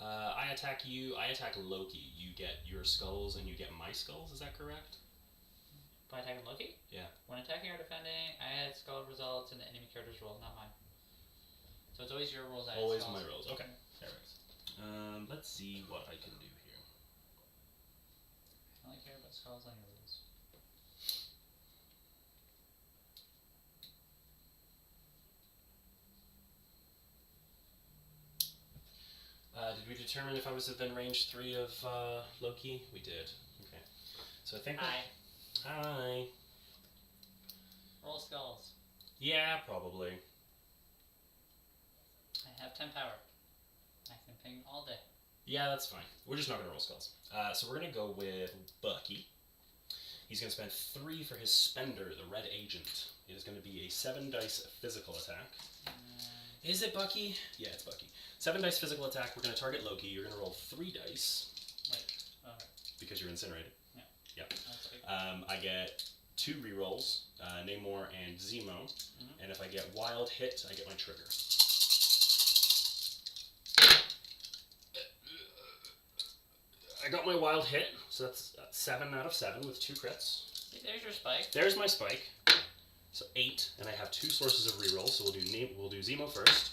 [SPEAKER 3] I attack you. I attack Loki. You get your skulls and you get my skulls. Is that correct?
[SPEAKER 2] By attacking Loki?
[SPEAKER 3] Yeah.
[SPEAKER 2] When attacking or defending, I add skull results in the enemy character's roll, not mine. So it's always your rolls.
[SPEAKER 3] Always my rolls. Okay. Perfect. Let's see what I can do here.
[SPEAKER 2] I only care about skulls on your rolls.
[SPEAKER 3] Did we determine if I was within range 3 of Loki? We did. Okay. So I think.
[SPEAKER 2] Hi.
[SPEAKER 3] Hi.
[SPEAKER 2] Roll skulls.
[SPEAKER 3] Yeah, probably.
[SPEAKER 2] I have 10 power. I can ping all day.
[SPEAKER 3] Yeah, that's fine. We're just not going to roll skulls. So we're going to go with Bucky. He's going to spend 3 for his spender, the Red Agent. It is going to be a 7 dice physical attack. Is it Bucky? Yeah, it's Bucky. 7 dice physical attack. We're going to target Loki. You're going to roll 3 dice.
[SPEAKER 2] Wait.
[SPEAKER 3] Because you're incinerated.
[SPEAKER 2] Yeah.
[SPEAKER 3] Yep. I get 2 rerolls, Namor and Zemo. And if I get wild hit, I get my trigger. I got my wild hit, so that's 7 out of 7 with 2 crits.
[SPEAKER 2] See, there's your spike.
[SPEAKER 3] There's my spike. So 8, and I have 2 sources of reroll. So we'll do Zemo first.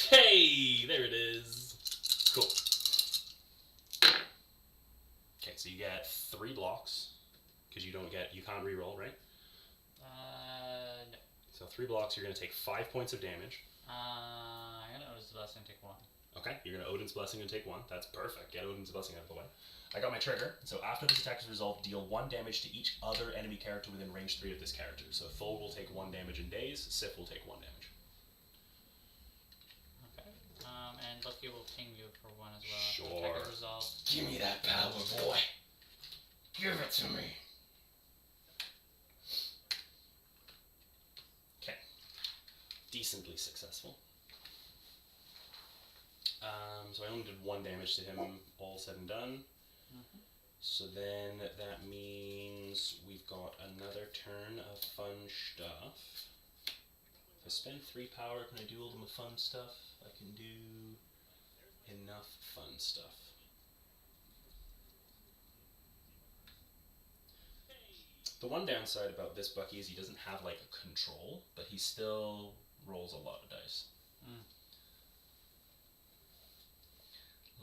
[SPEAKER 3] Hey, there it is. Cool. Okay, so you get 3 blocks because you can't reroll, right?
[SPEAKER 2] No.
[SPEAKER 3] So 3 blocks. You're gonna take 5 points of damage.
[SPEAKER 2] I'm gonna Odin's Blessing and take 1.
[SPEAKER 3] Okay, you're gonna Odin's Blessing and take 1. That's perfect. Get Odin's Blessing out of the way. I got my trigger, so after this attack is resolved, deal 1 damage to each other enemy character within range 3 of this character. So Thor will take 1 damage in daze, Sif will take 1 damage.
[SPEAKER 2] Okay. And Loki will ping you for 1 as well.
[SPEAKER 3] Sure.
[SPEAKER 2] Attack is resolved.
[SPEAKER 3] Give me that power, boy. Give it to me. Okay. Decently successful. So I only did 1 damage to him, all said and done. So then that means we've got another turn of fun stuff. If I spend 3 power, can I do ultimate fun stuff? I can do enough fun stuff. The one downside about this Bucky is he doesn't have like a control, but he still rolls a lot of dice.
[SPEAKER 2] Mm.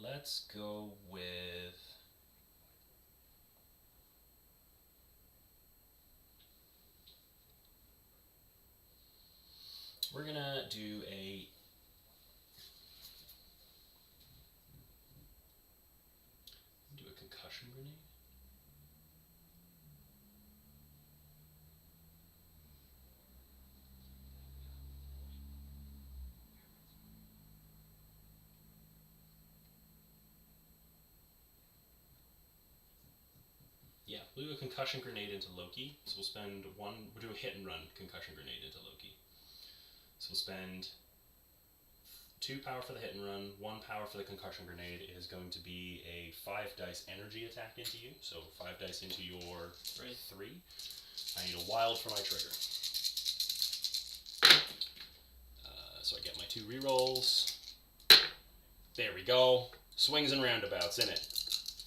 [SPEAKER 3] Let's go with... We're gonna do a... concussion grenade. Yeah, we'll do a concussion grenade into Loki. So we'll spend one. We'll do a hit and run concussion grenade into Loki. So we'll spend 2 power for the hit and run, 1 power for the concussion grenade. It is going to be a 5 dice energy attack into you. So 5 dice into your 3. I need a wild for my trigger. So I get my 2 rerolls. There we go. Swings and roundabouts in it.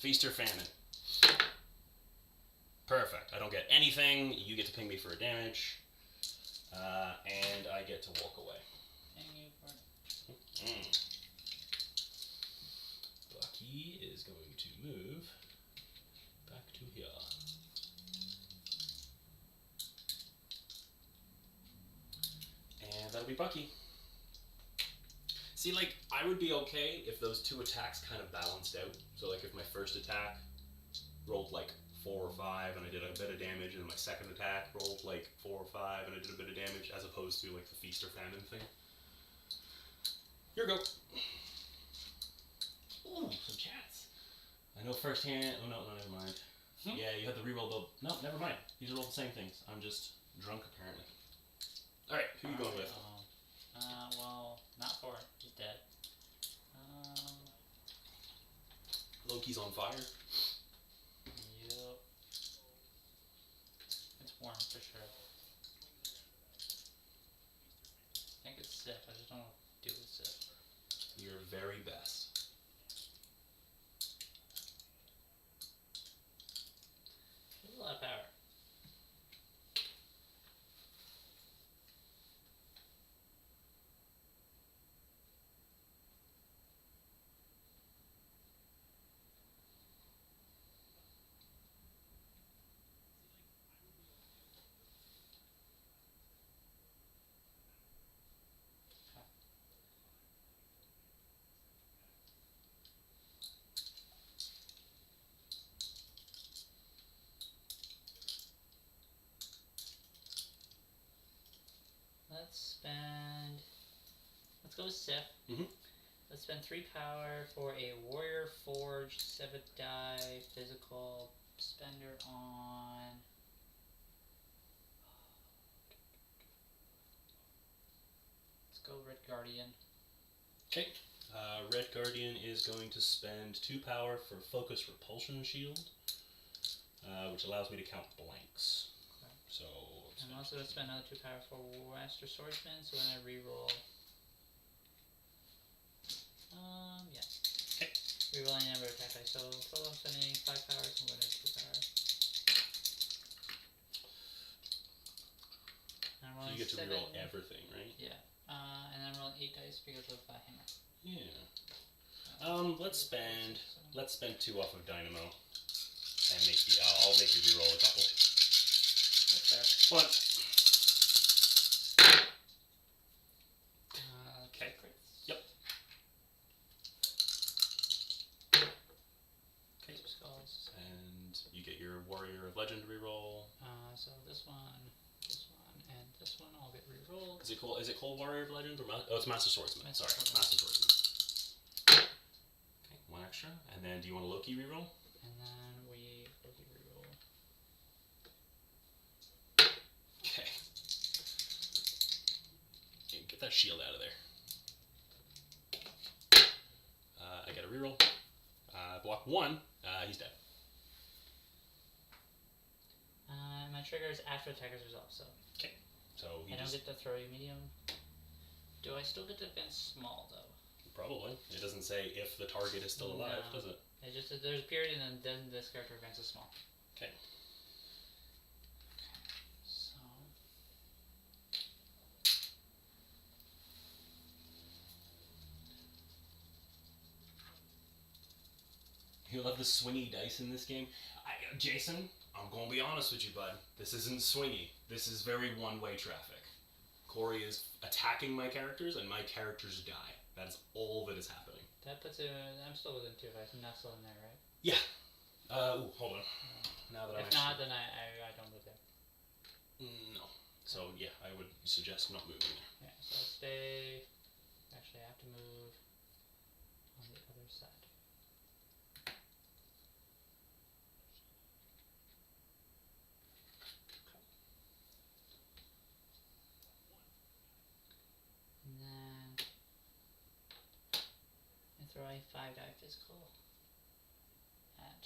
[SPEAKER 3] Feast or famine. Perfect. I don't get anything. You get to ping me for a damage. And I get to walk away. Bucky is going to move back to here. And that'll be Bucky. See, like, I would be okay if those 2 attacks kind of balanced out. So, like, if my first attack rolled, like, 4 or 5 and I did a bit of damage, and my second attack rolled, like, 4 or 5 and I did a bit of damage, as opposed to, like, the feast or famine thing. Here we go.
[SPEAKER 1] Ooh, some chats. I know firsthand. Oh, no, never mind. Yeah, you had the reroll though. No, never mind. These are all the same things. I'm just drunk, apparently. Alright, who are you going with?
[SPEAKER 2] Well, not for it. He's dead.
[SPEAKER 3] Loki's on fire.
[SPEAKER 2] Yep. It's warm for sure. I think it's Sif. I just don't know what to do with Sif.
[SPEAKER 3] Your very best.
[SPEAKER 2] There's a lot of power. Let's go with Sif. Let's spend 3 power for a Warrior Forge 7 die physical spender on. Let's go Red Guardian.
[SPEAKER 3] Okay. Red Guardian is going to spend 2 power for Focus Repulsion Shield, which allows me to count blanks.
[SPEAKER 2] Okay.
[SPEAKER 3] So.
[SPEAKER 2] I'm also going to spend another 2 power for Master Swordsman, so when I reroll. Yeah.
[SPEAKER 3] Okay.
[SPEAKER 2] Rerolling number of attack dice. So total I'm spending 5 power, so I'm going to have 2 power. And I'm
[SPEAKER 3] So you get to
[SPEAKER 2] 7.
[SPEAKER 3] reroll everything, right?
[SPEAKER 2] Yeah. And I'm rolling 8 dice because of Hammer.
[SPEAKER 3] Yeah. Let's spend 2 off of Dynamo, and make the. I'll make you reroll a couple.
[SPEAKER 2] That's fair.
[SPEAKER 3] What?
[SPEAKER 2] Okay, great.
[SPEAKER 3] Yep.
[SPEAKER 2] Okay. 2 skulls.
[SPEAKER 3] And you get your Warrior of Legend reroll.
[SPEAKER 2] So this one, and this one all get rerolled.
[SPEAKER 3] Is it called Warrior of Legend or it's Master Swordsman?
[SPEAKER 2] Master
[SPEAKER 3] Sorry,
[SPEAKER 2] Swordsman.
[SPEAKER 3] Master Swordsman. Okay, 1 extra, and then do you want a Loki reroll?
[SPEAKER 2] And then we Loki reroll.
[SPEAKER 3] Okay. Get that shield out of there. I get a reroll. Block 1. He's dead.
[SPEAKER 2] My trigger is after attacker's resolve, so.
[SPEAKER 3] Okay. So he
[SPEAKER 2] I don't
[SPEAKER 3] just
[SPEAKER 2] get to throw you medium. Do I still get to defense small though?
[SPEAKER 3] probably. It doesn't say if the target is still alive,
[SPEAKER 2] No.
[SPEAKER 3] does it?
[SPEAKER 2] It's just that there's a period and then this character defense is small.
[SPEAKER 3] Okay. You love the swingy dice in this game? Jason, I'm going to be honest with you, bud. This isn't swingy. This is very one-way traffic. Corey is attacking my characters, and my characters die. That is all that is happening.
[SPEAKER 2] That puts it. I'm still within 2 if I'm not still in there, right?
[SPEAKER 3] Yeah. Hold on. Now that
[SPEAKER 2] If not, then I don't move there.
[SPEAKER 3] No. So, yeah, I would suggest not moving there.
[SPEAKER 2] Yeah, so I'll stay. Actually, I have to move on the other side. And then I throw a 5-die physical at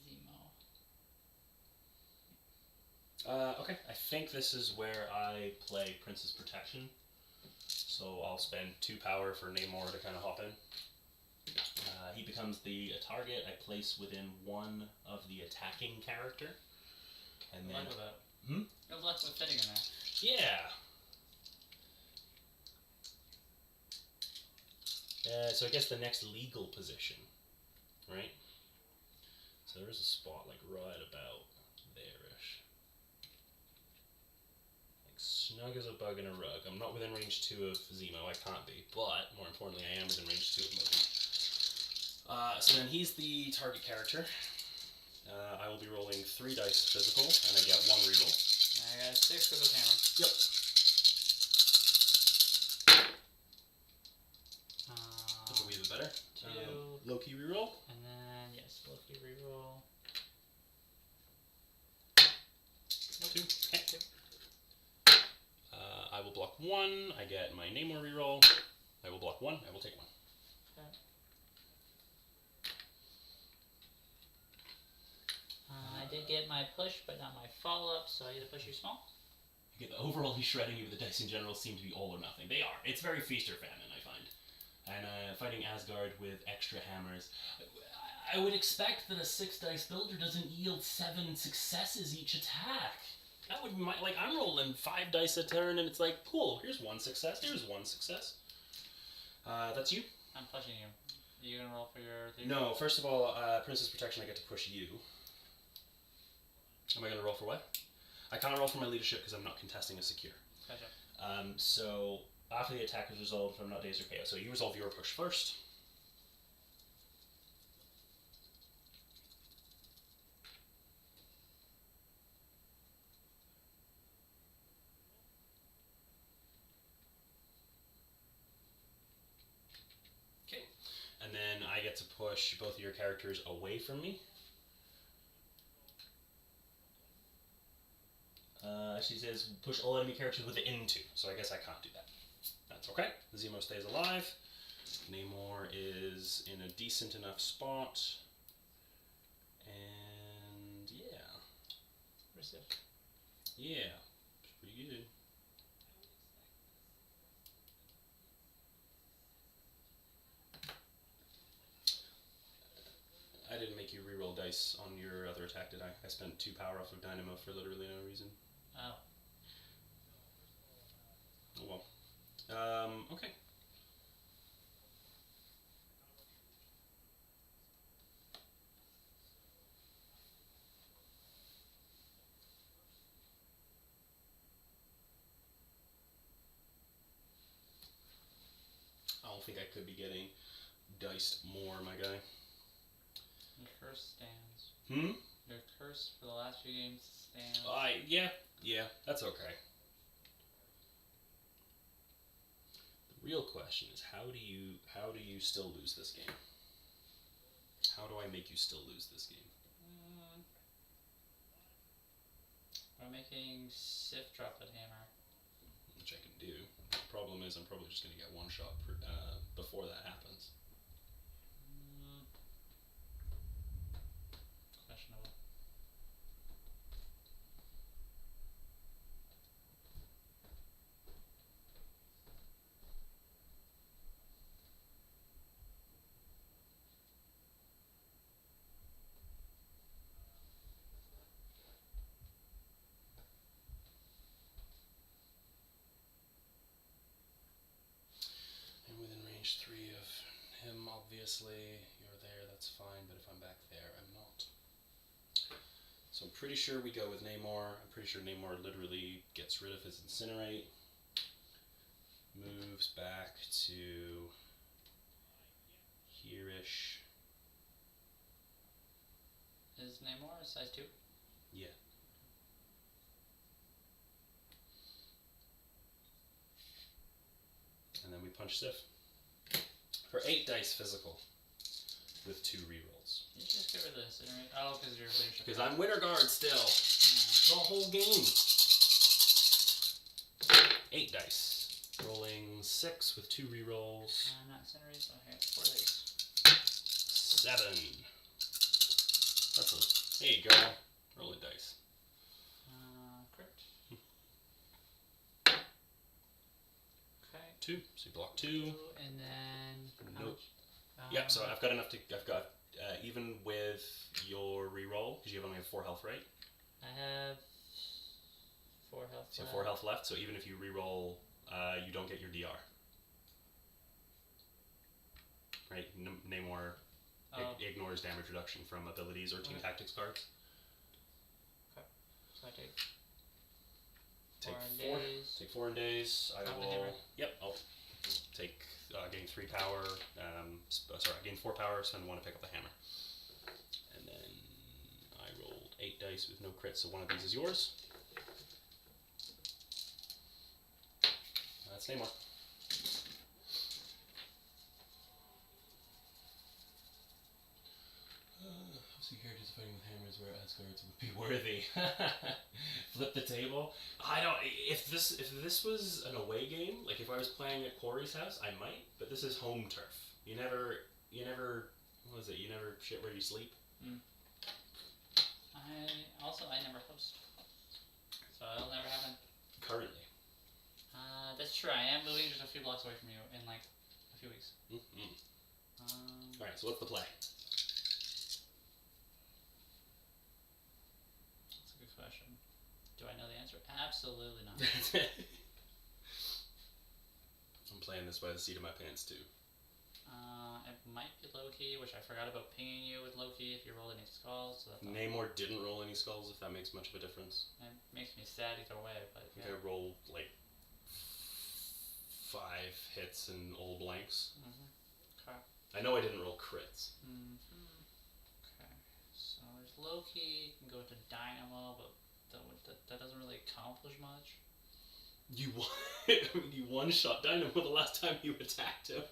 [SPEAKER 2] Zemo.
[SPEAKER 3] Okay, I think this is where I play Princess Protection. So I'll spend 2 power for Namor to kind of hop in. He becomes the target I place within one of the attacking character. And then...
[SPEAKER 2] Luck with that.
[SPEAKER 3] Hmm?
[SPEAKER 2] Good luck with fitting in there.
[SPEAKER 3] Yeah! So I guess the next legal position, right? So there's a spot like right about there-ish. Like snug as a bug in a rug. I'm not within range 2 of Zemo, I can't be, but more importantly I am within range 2 of Loki. So then he's the target character. I will be rolling 3 dice physical, and I get 1 reroll.
[SPEAKER 2] I got 6 with a hammer.
[SPEAKER 3] Yep. That's a wee bit better.
[SPEAKER 2] 2.
[SPEAKER 3] Loki reroll.
[SPEAKER 2] And then, yes, Loki reroll.
[SPEAKER 3] 2. Okay. I will block 1. I get my Namor reroll. I will block 1. I will take 1.
[SPEAKER 2] Okay. I did get my push, but not my follow-up, so I get to push you small.
[SPEAKER 3] You get the overall shredding you, but the dice in general seem to be all or nothing. They are. It's very feast or famine, I find. And fighting Asgard with extra hammers. I would expect that a 6-dice builder doesn't yield 7 successes each attack. That would like I'm rolling 5 dice a turn, and it's like, cool. Here's 1 success. Here's 1 success. That's you.
[SPEAKER 2] I'm pushing you. Are you gonna roll for your 3?
[SPEAKER 3] No. First of all, Princess Protection. I get to push you. Am I gonna roll for what? I can't roll for my leadership because I'm not contesting a secure.
[SPEAKER 2] Gotcha.
[SPEAKER 3] So after the attack is resolved, if I'm not dazed or KO. So you resolve your push first. Okay. And then I get to push both of your characters away from me. She says push all enemy characters within 2, so I guess I can't do that. That's okay. Zemo stays alive. Namor is in a decent enough spot. And yeah.
[SPEAKER 2] Receive.
[SPEAKER 3] Yeah. It's pretty good. I didn't make you reroll dice on your other attack, did I? I spent 2 power off of Dynamo for literally no reason.
[SPEAKER 2] Oh.
[SPEAKER 3] Oh well. Okay. I don't think I could be getting diced more, my guy.
[SPEAKER 2] Your curse stands.
[SPEAKER 3] Hmm?
[SPEAKER 2] Your curse for the last few games stands.
[SPEAKER 3] Yeah, that's okay. The real question is how do you still lose this game? How do I make you still lose this game?
[SPEAKER 2] We're making Sif drop that hammer.
[SPEAKER 3] Which I can do. The problem is I'm probably just going to get 1 shot before that happens.
[SPEAKER 2] Questionable.
[SPEAKER 3] I'm within range 3 of him, obviously. You're there, that's that's fine, but if I'm back there, I'm not. So I'm pretty sure we go with Namor. I'm pretty sure Namor literally gets rid of his Incinerate. Moves back to here-ish.
[SPEAKER 2] Is Namor size 2?
[SPEAKER 3] Yeah. And then we punch Sif. For 8 dice physical. With 2 rerolls.
[SPEAKER 2] You should just get rid of the Incinerate. Oh, because you're leadership.
[SPEAKER 3] Because I'm Winter Guard still.
[SPEAKER 2] Yeah.
[SPEAKER 3] The whole game. 8 dice. Rolling 6 with 2 rerolls.
[SPEAKER 2] Not Incinerate, so I have 4 dice.
[SPEAKER 3] 7. That's a. There you go. Roll a dice.
[SPEAKER 2] Crit. Okay.
[SPEAKER 3] 2. So you block 2.
[SPEAKER 2] And then. How
[SPEAKER 3] Nope.
[SPEAKER 2] much?
[SPEAKER 3] Yep, so I've got enough to. I've got. Even with your reroll, because you only have 4 health, right?
[SPEAKER 2] I have 4 health.
[SPEAKER 3] So you have 4 health left, so even if you reroll, you don't get your DR. Right? Namor ignores damage reduction from abilities or team tactics cards.
[SPEAKER 2] Okay. So I take.
[SPEAKER 3] Take 4.
[SPEAKER 2] Days.
[SPEAKER 3] Take 4 in days. I
[SPEAKER 2] Drop the
[SPEAKER 3] will.
[SPEAKER 2] hammer.
[SPEAKER 3] Yep. I'll take gain 3 power. Sorry, gain 4 power. Spend 1 to pick up the hammer. And then I rolled 8 dice with no crits, so one of these is yours. That's Namor.
[SPEAKER 1] Obviously, characters fighting with hammers where Asgards would be worthy. Flip the table.
[SPEAKER 3] I don't. If this was an away game, like if I was playing at Corey's house, I might. But this is home turf. You never. What is it? You never shit where you sleep.
[SPEAKER 2] I never host, so it'll never happen.
[SPEAKER 3] Currently.
[SPEAKER 2] That's true. I am moving just a few blocks away from you in like a few weeks.
[SPEAKER 3] All right. So what's the play?
[SPEAKER 2] That's a good question. Do I know the answer? Absolutely not.
[SPEAKER 3] I'm playing this by the seat of my pants too.
[SPEAKER 2] It might be Loki, which I forgot about pinging you with Loki if you rolled any skulls. So
[SPEAKER 3] Namor didn't roll any skulls, if that makes much of a difference.
[SPEAKER 2] it makes me sad either way, but
[SPEAKER 3] I think I rolled like 5 hits and all blanks.
[SPEAKER 2] Okay.
[SPEAKER 3] I know I didn't roll crits.
[SPEAKER 2] Okay. So there's Loki. You can go to Dynamo, but that doesn't really accomplish much.
[SPEAKER 3] You one-shot Dynamo the last time you attacked him.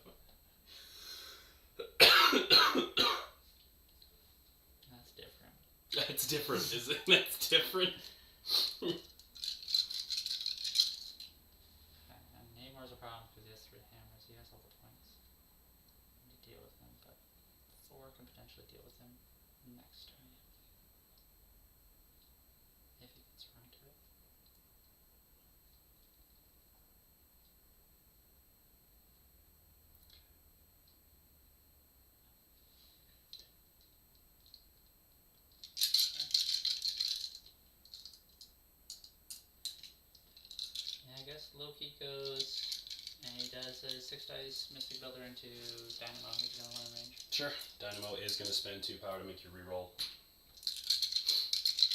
[SPEAKER 2] That's different.
[SPEAKER 3] That's different, is it? That's different.
[SPEAKER 2] Okay. And Namor's a problem because he has 3 hammers. He has all the points. I need to deal with him, but Thor can potentially deal with him next turn. If he gets around to it. Yeah, I guess Loki goes and he does his 6 dice Mystic Builder into Dynamo. He's gonna want to range.
[SPEAKER 3] Sure. Dynamo is going to spend 2 power to make you reroll.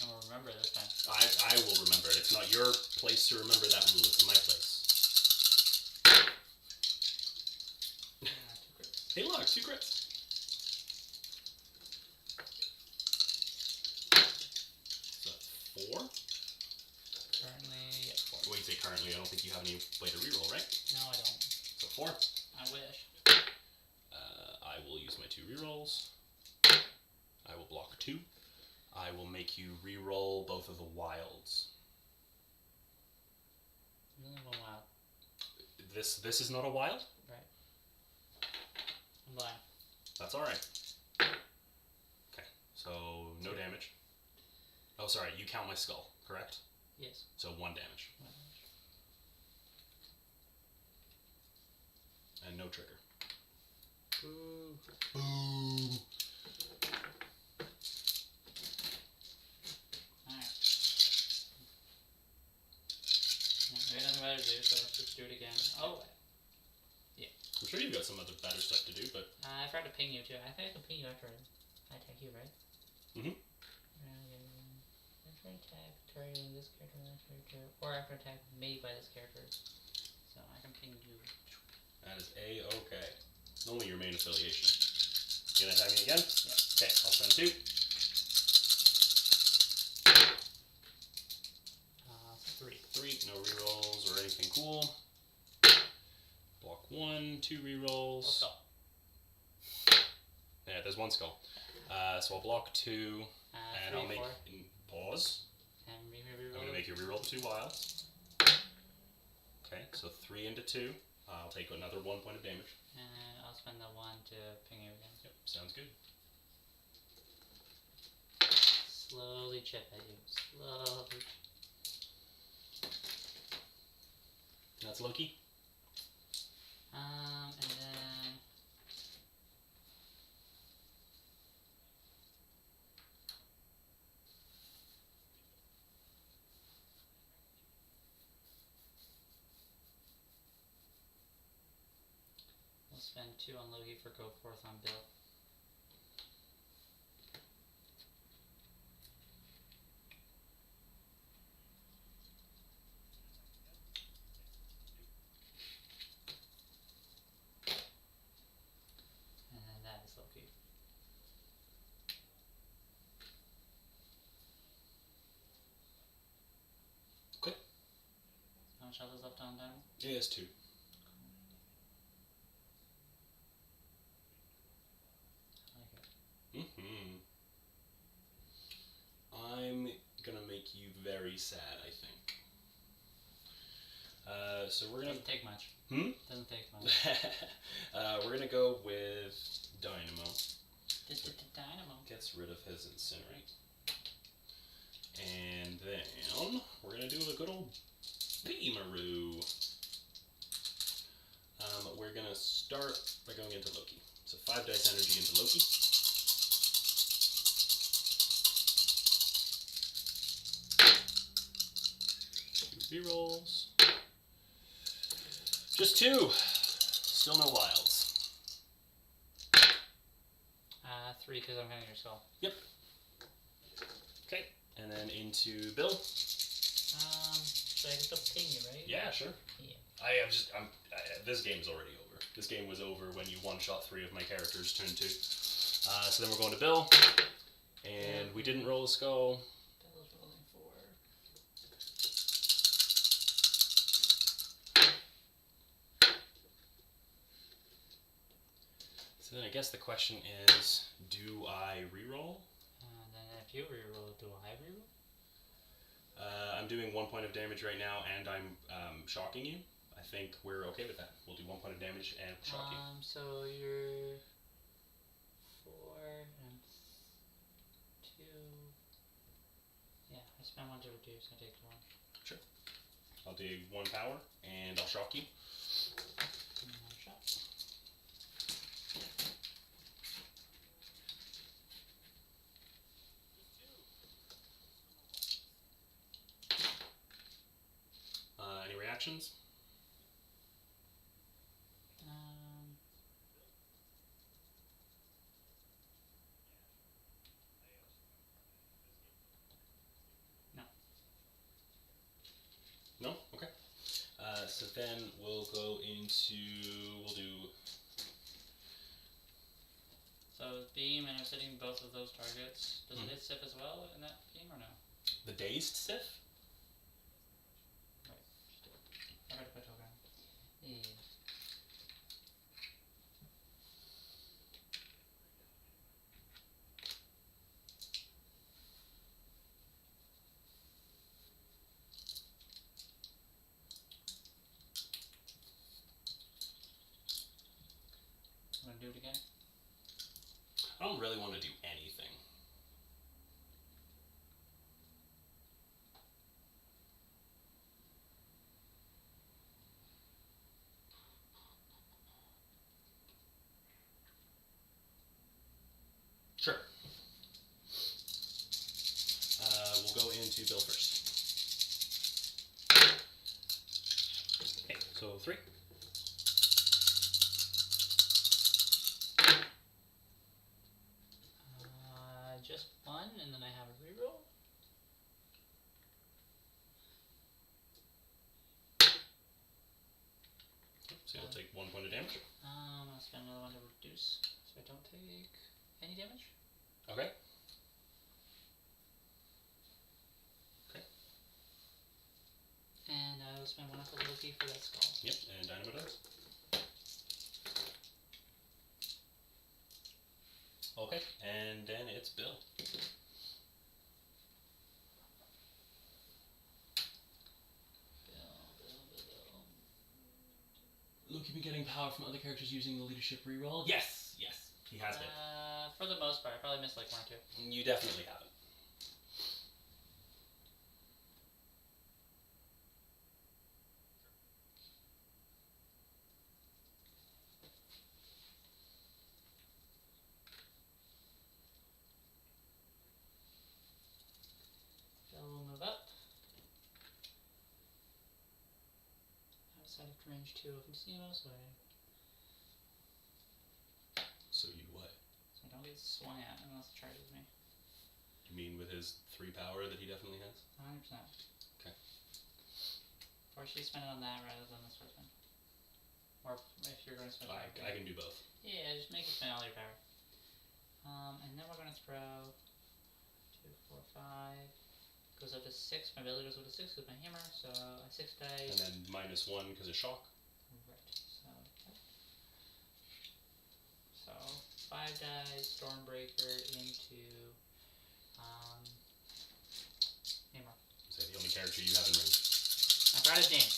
[SPEAKER 2] And we'll remember it this time.
[SPEAKER 3] I will remember it. It's not your place to remember that rule. It's my place.
[SPEAKER 2] 2 crits.
[SPEAKER 3] Hey, look, 2 crits. So that's 4.
[SPEAKER 2] Currently, yeah, 4.
[SPEAKER 3] Well, you say currently. I don't think you have any way to reroll, right?
[SPEAKER 2] No, I don't.
[SPEAKER 3] So 4.
[SPEAKER 2] I wish.
[SPEAKER 3] I will use my 2 rerolls. I will block 2. I will make you reroll both of the wilds.
[SPEAKER 2] There's only 1 wild.
[SPEAKER 3] This is not a wild?
[SPEAKER 2] Right. I'm blind.
[SPEAKER 3] That's alright. Okay, so no damage. Oh, sorry, you count my skull, correct?
[SPEAKER 2] Yes.
[SPEAKER 3] So 1 damage. And no trigger.
[SPEAKER 2] Ooh.
[SPEAKER 3] Ooh.
[SPEAKER 2] Alright. Yeah, we have nothing better to do, so let's just do it again. Oh! Yeah.
[SPEAKER 3] I'm sure you've got some other better stuff to do, but...
[SPEAKER 2] I forgot to ping you too. I think I can ping you after I attack you, right?
[SPEAKER 3] Mm-hmm.
[SPEAKER 2] After attack targeting this character, that character, or after attack made by this character. So I can ping you.
[SPEAKER 3] That is A-okay. Only your main affiliation. You gonna attack me again?
[SPEAKER 2] Yeah.
[SPEAKER 3] Okay, I'll spend 2.
[SPEAKER 2] 3.
[SPEAKER 3] 3, no rerolls or anything cool. Block 1, 2 rerolls.
[SPEAKER 2] Skull.
[SPEAKER 3] Yeah, there's 1 skull. So I'll block 2, and
[SPEAKER 2] 3,
[SPEAKER 3] I'll make
[SPEAKER 2] 4.
[SPEAKER 3] Pause.
[SPEAKER 2] And
[SPEAKER 3] I'm gonna make you reroll the 2 wilds. Okay, so 3 into 2. I'll take another 1 point of damage.
[SPEAKER 2] And I'll spend the 1 to ping you again.
[SPEAKER 3] Yep, sounds good.
[SPEAKER 2] Slowly chip at you. Slowly.
[SPEAKER 3] That's Loki.
[SPEAKER 2] And then we'll spend 2 on Loki for go forth on Bill. And then that is Loki.
[SPEAKER 3] Okay.
[SPEAKER 2] How much health is left on Dynamo?
[SPEAKER 3] Yeah, it's 2.
[SPEAKER 2] I like it.
[SPEAKER 3] I'm gonna make you very sad, I think. So we're gonna...
[SPEAKER 2] Doesn't take much. Doesn't take much.
[SPEAKER 3] We're gonna go with Dynamo.
[SPEAKER 2] Dynamo.
[SPEAKER 3] Gets rid of his Incinerate. And then we're gonna do a good old Beamaroo. We're gonna start by going into Loki. So 5 dice energy into Loki. Rerolls. Just 2. Still no wilds.
[SPEAKER 2] 3 because I'm hitting your skull.
[SPEAKER 3] Yep. Okay. And then into Bill.
[SPEAKER 2] So I can still ping you, right?
[SPEAKER 3] Yeah, sure.
[SPEAKER 2] Yeah.
[SPEAKER 3] This game's already over. This game was over when you one-shot 3 of my characters turn 2. So then we're going to Bill. And we didn't roll a skull.
[SPEAKER 2] Bill's rolling 4.
[SPEAKER 3] So then I guess the question is, do I reroll?
[SPEAKER 2] Then if you reroll, do I reroll?
[SPEAKER 3] I'm doing 1 point of damage right now, and I'm shocking you. I think we're okay with that. We'll do 1 point of damage and shock you.
[SPEAKER 2] So you're 4 and 2. Yeah, I spend 1 to reduce. I take 1.
[SPEAKER 3] Sure. I'll do 1 power, and I'll shock you.
[SPEAKER 2] And 1 shot.
[SPEAKER 3] Any reactions?
[SPEAKER 2] No.
[SPEAKER 3] No? Okay. So then we'll go into... We'll do...
[SPEAKER 2] So beam, and I'm hitting both of those targets. Does it hit Sif as well in that beam or no?
[SPEAKER 3] The Dazed Sif?
[SPEAKER 2] Right. Just do it. I gotta put token. Yeah. I'm gonna do it again.
[SPEAKER 3] I don't really want to do anything. Sure. We'll go into Bill first. Okay, so 3.
[SPEAKER 2] and then I have a reroll.
[SPEAKER 3] So you'll take 1 point of damage.
[SPEAKER 2] I'll spend another one to reduce, so I don't take any damage.
[SPEAKER 3] Okay.
[SPEAKER 2] And I will spend 1 ability for that skull.
[SPEAKER 3] Yep, and Dynamo does. Okay, and then it's Bill.
[SPEAKER 2] Bill.
[SPEAKER 1] Look, you've been getting power from other characters using the leadership reroll? Yes, yes,
[SPEAKER 3] He has been.
[SPEAKER 2] For the most part, I probably missed like 1 or 2.
[SPEAKER 3] You definitely haven't.
[SPEAKER 2] Bill will move up. Outside of range 2 of Nemo, so
[SPEAKER 3] So you what?
[SPEAKER 2] I don't get swung at unless it charges me.
[SPEAKER 3] You mean with his 3 power that he definitely has?
[SPEAKER 2] 100%.
[SPEAKER 3] Okay.
[SPEAKER 2] Or should you spend it on that rather than the swordsman? Or if you're going to spend it
[SPEAKER 3] I can do both.
[SPEAKER 2] Yeah, just make it spend all your power. And then we're going to throw 2, 4, 5. Goes up to 6. My ability goes up to 6 with my hammer, so 6 dice.
[SPEAKER 3] And then -1 because of shock.
[SPEAKER 2] Right. So 5 dice, Stormbreaker into hammer.
[SPEAKER 3] So the only character you have in range.
[SPEAKER 2] I forgot his name.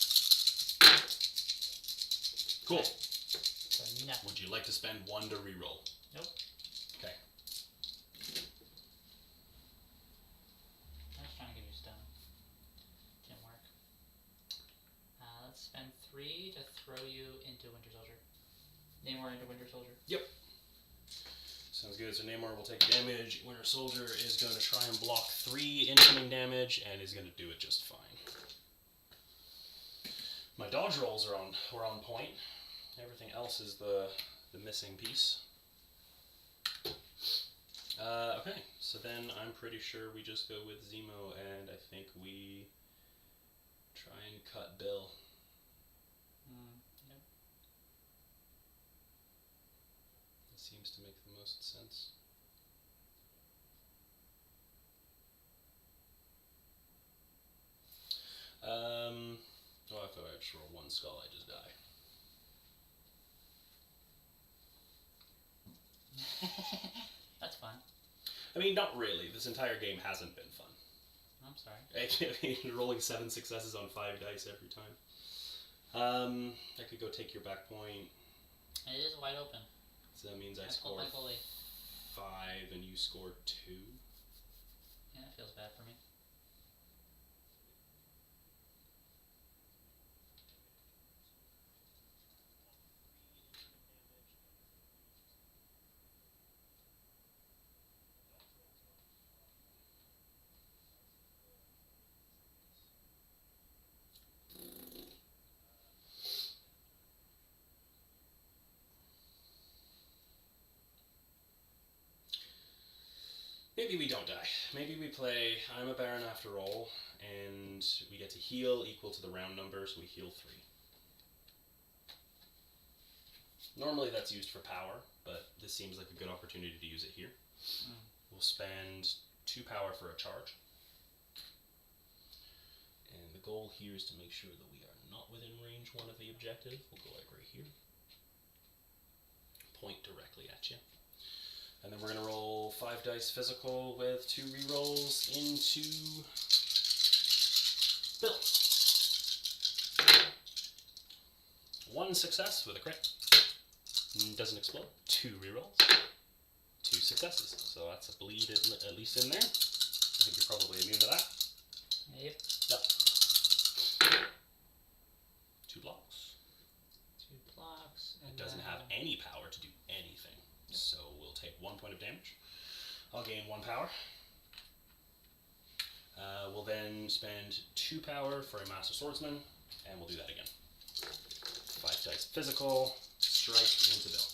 [SPEAKER 3] Cool.
[SPEAKER 2] So nothing.
[SPEAKER 3] Would you like to spend 1 to reroll?
[SPEAKER 2] Nope.
[SPEAKER 3] Okay.
[SPEAKER 2] I was trying to give you stone. Didn't work. Let's spend 3 to throw you into Winter Soldier. Namor into Winter Soldier.
[SPEAKER 3] Yep. Sounds good. So Namor will take damage. Winter Soldier is going to try and block 3 incoming damage and is going to do it just fine. My dodge rolls were on point. Everything else is the missing piece. Okay, so then I'm pretty sure we just go with Zemo, and I think we try and cut Bill.
[SPEAKER 2] Yep.
[SPEAKER 3] That seems to make the most sense. Oh, if I just roll 1 skull, I just die.
[SPEAKER 2] That's fun.
[SPEAKER 3] I mean, not really. This entire game hasn't been fun.
[SPEAKER 2] I'm sorry.
[SPEAKER 3] I mean, rolling 7 successes on 5 dice every time. I could go take your back point.
[SPEAKER 2] It is wide open.
[SPEAKER 3] So that means I
[SPEAKER 2] That's
[SPEAKER 3] score
[SPEAKER 2] by goalie.
[SPEAKER 3] 5 and you score 2.
[SPEAKER 2] Yeah, that feels bad for me.
[SPEAKER 3] Maybe we don't die. Maybe we play I'm a Baron after all, and we get to heal equal to the round number, so we heal 3. Normally that's used for power, but this seems like a good opportunity to use it here. We'll spend 2 power for a charge. And the goal here is to make sure that we are not within range 1 of the objective. We'll go like right here. Point directly at you. And then we're going to roll 5 dice physical with 2 rerolls into Bill. 1 success with a crit. Doesn't explode. 2 rerolls. 2 successes. So that's a bleed at least in there. I think you're probably immune to that.
[SPEAKER 2] Yep.
[SPEAKER 3] Yep. 2 blocks.
[SPEAKER 2] 2 blocks.
[SPEAKER 3] It doesn't have any power to do anything. So we'll take 1 point of damage. I'll gain 1 power. We'll then spend 2 power for a Master Swordsman, and we'll do that again. 5 dice physical, strike into Bill.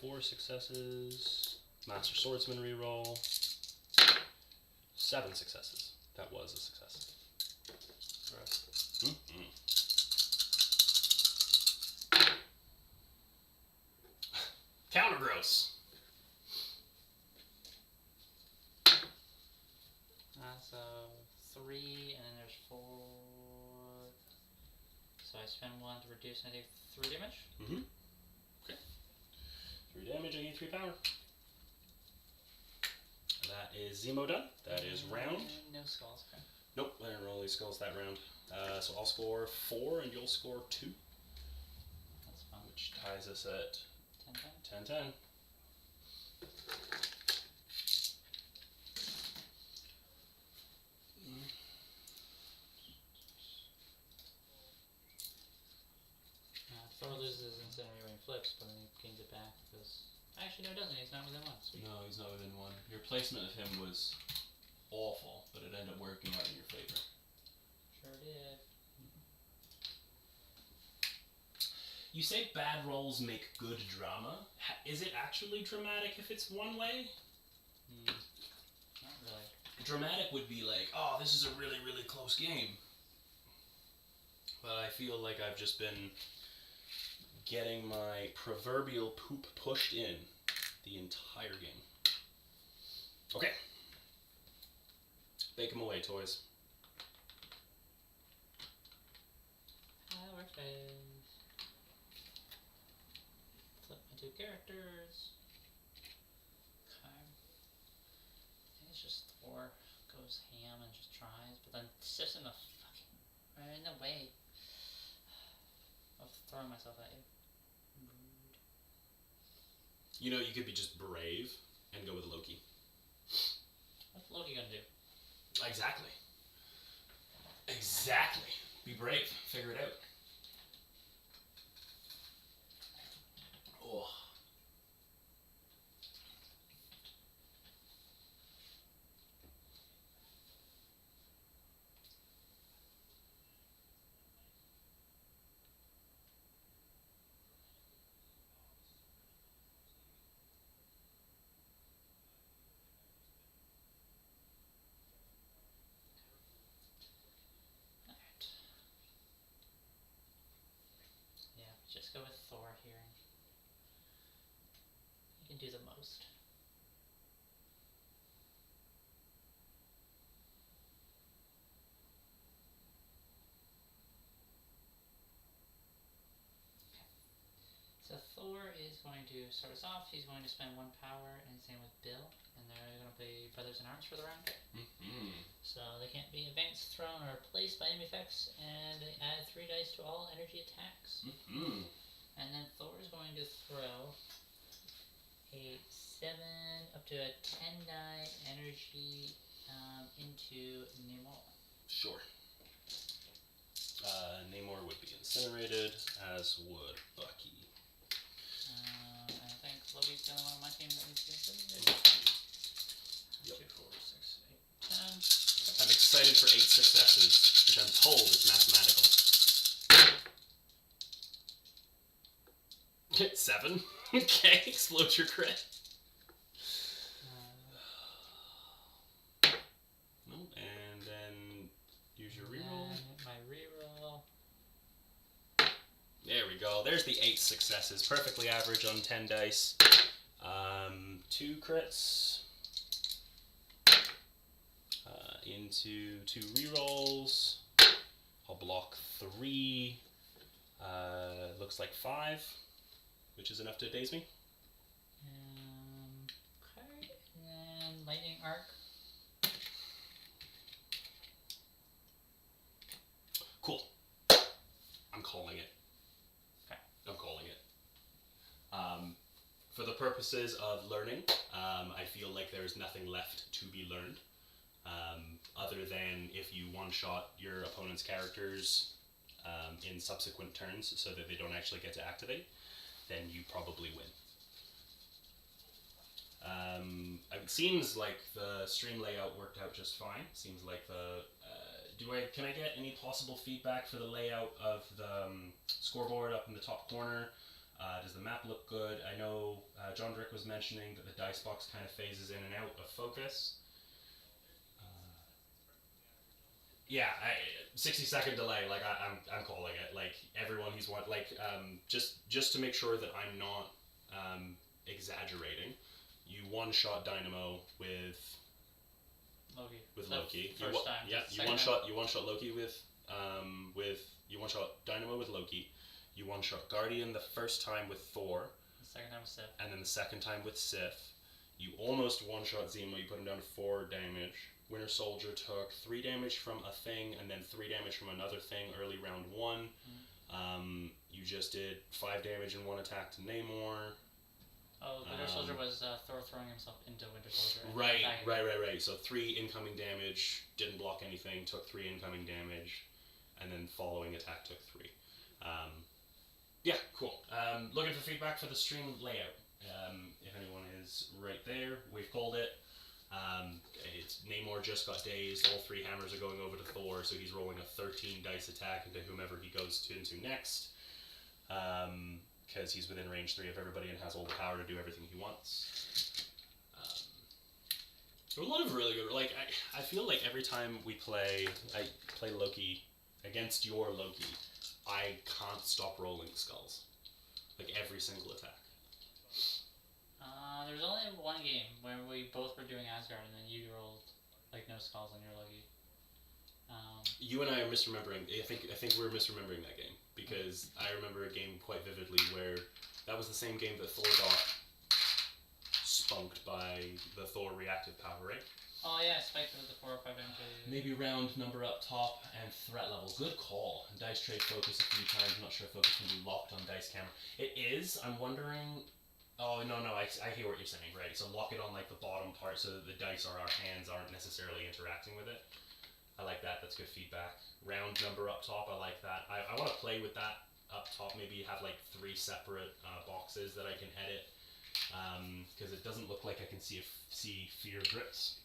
[SPEAKER 3] 4 successes. Master Swordsman reroll. 7 successes. That was a success. Counter gross.
[SPEAKER 2] So 3, and then there's 4. So I spend 1 to reduce, and I do 3 damage.
[SPEAKER 3] Okay. 3 damage. I gain 3 power. That is Zemo done. That is round.
[SPEAKER 2] No skulls. Okay.
[SPEAKER 3] Nope, I didn't roll any skulls that round. So I'll score 4 and you'll score 2.
[SPEAKER 2] That's fine.
[SPEAKER 3] Which ties us at
[SPEAKER 2] 10-10.
[SPEAKER 3] 10-10.
[SPEAKER 2] Thor loses his incendiary when he flips, but then he gains it back because... Actually, no, he doesn't. He's not within 1. Sweet.
[SPEAKER 1] No, he's not within 1. Your placement of him was awful, but it ended up working out in your favor.
[SPEAKER 2] Sure did.
[SPEAKER 1] You say bad rolls make good drama. Is it actually dramatic if it's one way?
[SPEAKER 2] Not really.
[SPEAKER 1] Dramatic would be like, oh, this is a really, really close game. But I feel like I've just been getting my proverbial poop pushed in the entire game. Okay. Bake them away, toys.
[SPEAKER 2] Power phase. Flip my 2 characters. Okay. I think it's just Thor goes ham and just tries, but then sits in the fucking... in the way of throwing myself at you. Rude.
[SPEAKER 3] You know, you could be just brave and go with Loki.
[SPEAKER 2] What's Loki gonna do?
[SPEAKER 1] Exactly. Exactly. Be brave. Figure it out. Oh.
[SPEAKER 2] Alright. Yeah, just go with Thor here. You can do the most. So Thor is going to start us off. He's going to spend 1 power, and same with Bill. And they're going to be brothers in arms for the round. So they can't be advanced, thrown, or placed by enemy effects, and they add 3 dice to all energy attacks. And then Thor is going to throw a 7 up to a 10 die energy into Namor.
[SPEAKER 3] Sure. Namor would be incinerated, as would Bucky.
[SPEAKER 2] I think Loki's the only one on my team that needs to be incinerated.
[SPEAKER 3] Yep.
[SPEAKER 2] 2, 4, 6, 8, 10.
[SPEAKER 3] I'm excited for 8 successes, which I'm told is mathematical. 7? Okay, explode your crit. No, and then use your reroll.
[SPEAKER 2] My reroll.
[SPEAKER 3] There we go. There's the 8 successes. Perfectly average on 10 dice. 2 crits. Into 2 rerolls. I'll block 3. Looks like 5, which is enough to daze me.
[SPEAKER 2] Okay, and then lightning arc.
[SPEAKER 3] Cool. I'm calling it.
[SPEAKER 2] Okay.
[SPEAKER 3] I'm calling it. For the purposes of learning, I feel like there's nothing left to be learned. Other than if you one-shot your opponent's characters in subsequent turns so that they don't actually get to activate, then you probably win. It seems like the stream layout worked out just fine. Seems like the... can I get any possible feedback for the layout of the scoreboard up in the top corner? Does the map look good? I know John Drick was mentioning that the dice box kind of phases in and out of focus. Yeah, 60-second delay. Like I'm calling it. Like everyone he's want. Like just to make sure that I'm not exaggerating. You one-shot Dynamo with
[SPEAKER 2] Loki.
[SPEAKER 3] Loki.
[SPEAKER 2] First time.
[SPEAKER 3] Yeah, you one-shot Loki with you one-shot Dynamo with Loki. You one-shot Guardian the first time with Thor.
[SPEAKER 2] The second time with Sif.
[SPEAKER 3] And then the second time with Sif. You almost one-shot Zemo. You put him down to 4 damage. Winter Soldier took 3 damage from a thing and then 3 damage from another thing early round 1. You just did 5 damage in one attack to Namor.
[SPEAKER 2] Oh, Winter Soldier was Thor throwing himself into Winter Soldier.
[SPEAKER 3] Right. So 3 incoming damage, didn't block anything, took 3 incoming damage, and then following attack took 3. Yeah, cool. Looking for feedback for the stream layout. If anyone is right there, we've called it. It's Namor just got dazed. All 3 hammers are going over to Thor, so he's rolling a 13 dice attack into whomever he goes into next. Because he's within range 3 of everybody and has all the power to do everything he wants. There are a lot of really good. Like I feel like every time I play Loki against your Loki, I can't stop rolling skulls. Like every single attack.
[SPEAKER 2] There was only one game where we both were doing Asgard and then you rolled like no skulls on your Loki.
[SPEAKER 3] You and I are misremembering. I think we're misremembering that game because I remember a game quite vividly where that was the same game that Thor got spunked by the Thor reactive power, right?
[SPEAKER 2] Oh yeah, spiked with the 4 or 5 damage.
[SPEAKER 1] Maybe round number up top and threat level. Good call. And dice tray focus a few times. I'm not sure if focus can be locked on dice camera. It is. I'm wondering. Oh no, I hear what you're saying. Right. So lock it on like the bottom part so that the dice or our hands aren't necessarily interacting with it. I like that. That's good feedback. Round number up top. I like that. I want to play with that up top. Maybe have like 3 separate boxes that I can edit. Because it doesn't look like I can see fear grips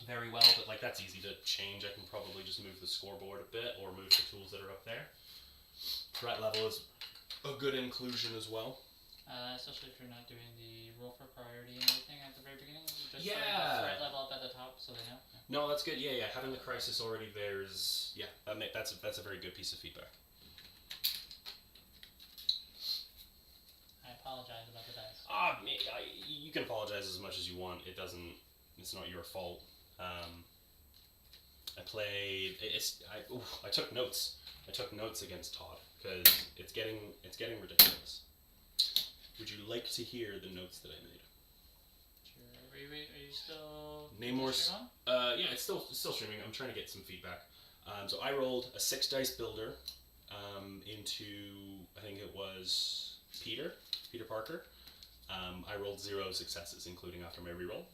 [SPEAKER 1] very well, but like that's easy to change. I can probably just move the scoreboard a bit or move the tools that are up there. Threat level is a good inclusion as well.
[SPEAKER 2] Especially if you're not doing the roll for priority and everything at the very beginning. Just
[SPEAKER 3] Yeah.
[SPEAKER 2] the threat level up at the top so they know.
[SPEAKER 3] No, that's good. Yeah. Having the crisis already there is that's a very good piece of feedback.
[SPEAKER 2] I apologize about the dice.
[SPEAKER 3] You can apologize as much as you want. It's not your fault. I played. I took notes. I took notes against Todd because it's getting ridiculous. Would you like to hear the notes that I made?
[SPEAKER 2] Sure. Are you still?
[SPEAKER 3] Namor's. Yeah, it's still streaming. I'm trying to get some feedback. So I rolled a 6 dice builder into I think it was Peter Parker. I rolled 0 successes, including after my reroll.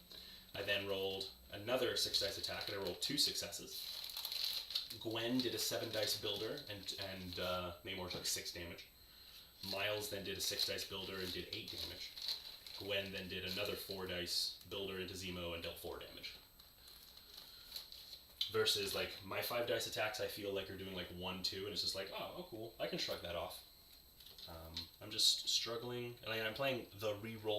[SPEAKER 3] I then rolled another 6 dice attack, and I rolled 2 successes. Gwen did a 7 dice builder, and Namor took 6 damage. Miles then did a 6 dice builder and did 8 damage. Gwen then did another 4 dice builder into Zemo and dealt 4 damage. Versus like my 5 dice attacks, I feel like are doing like 1, 2, and it's just like, oh cool, I can shrug that off. I'm just struggling, and I'm playing the re-roll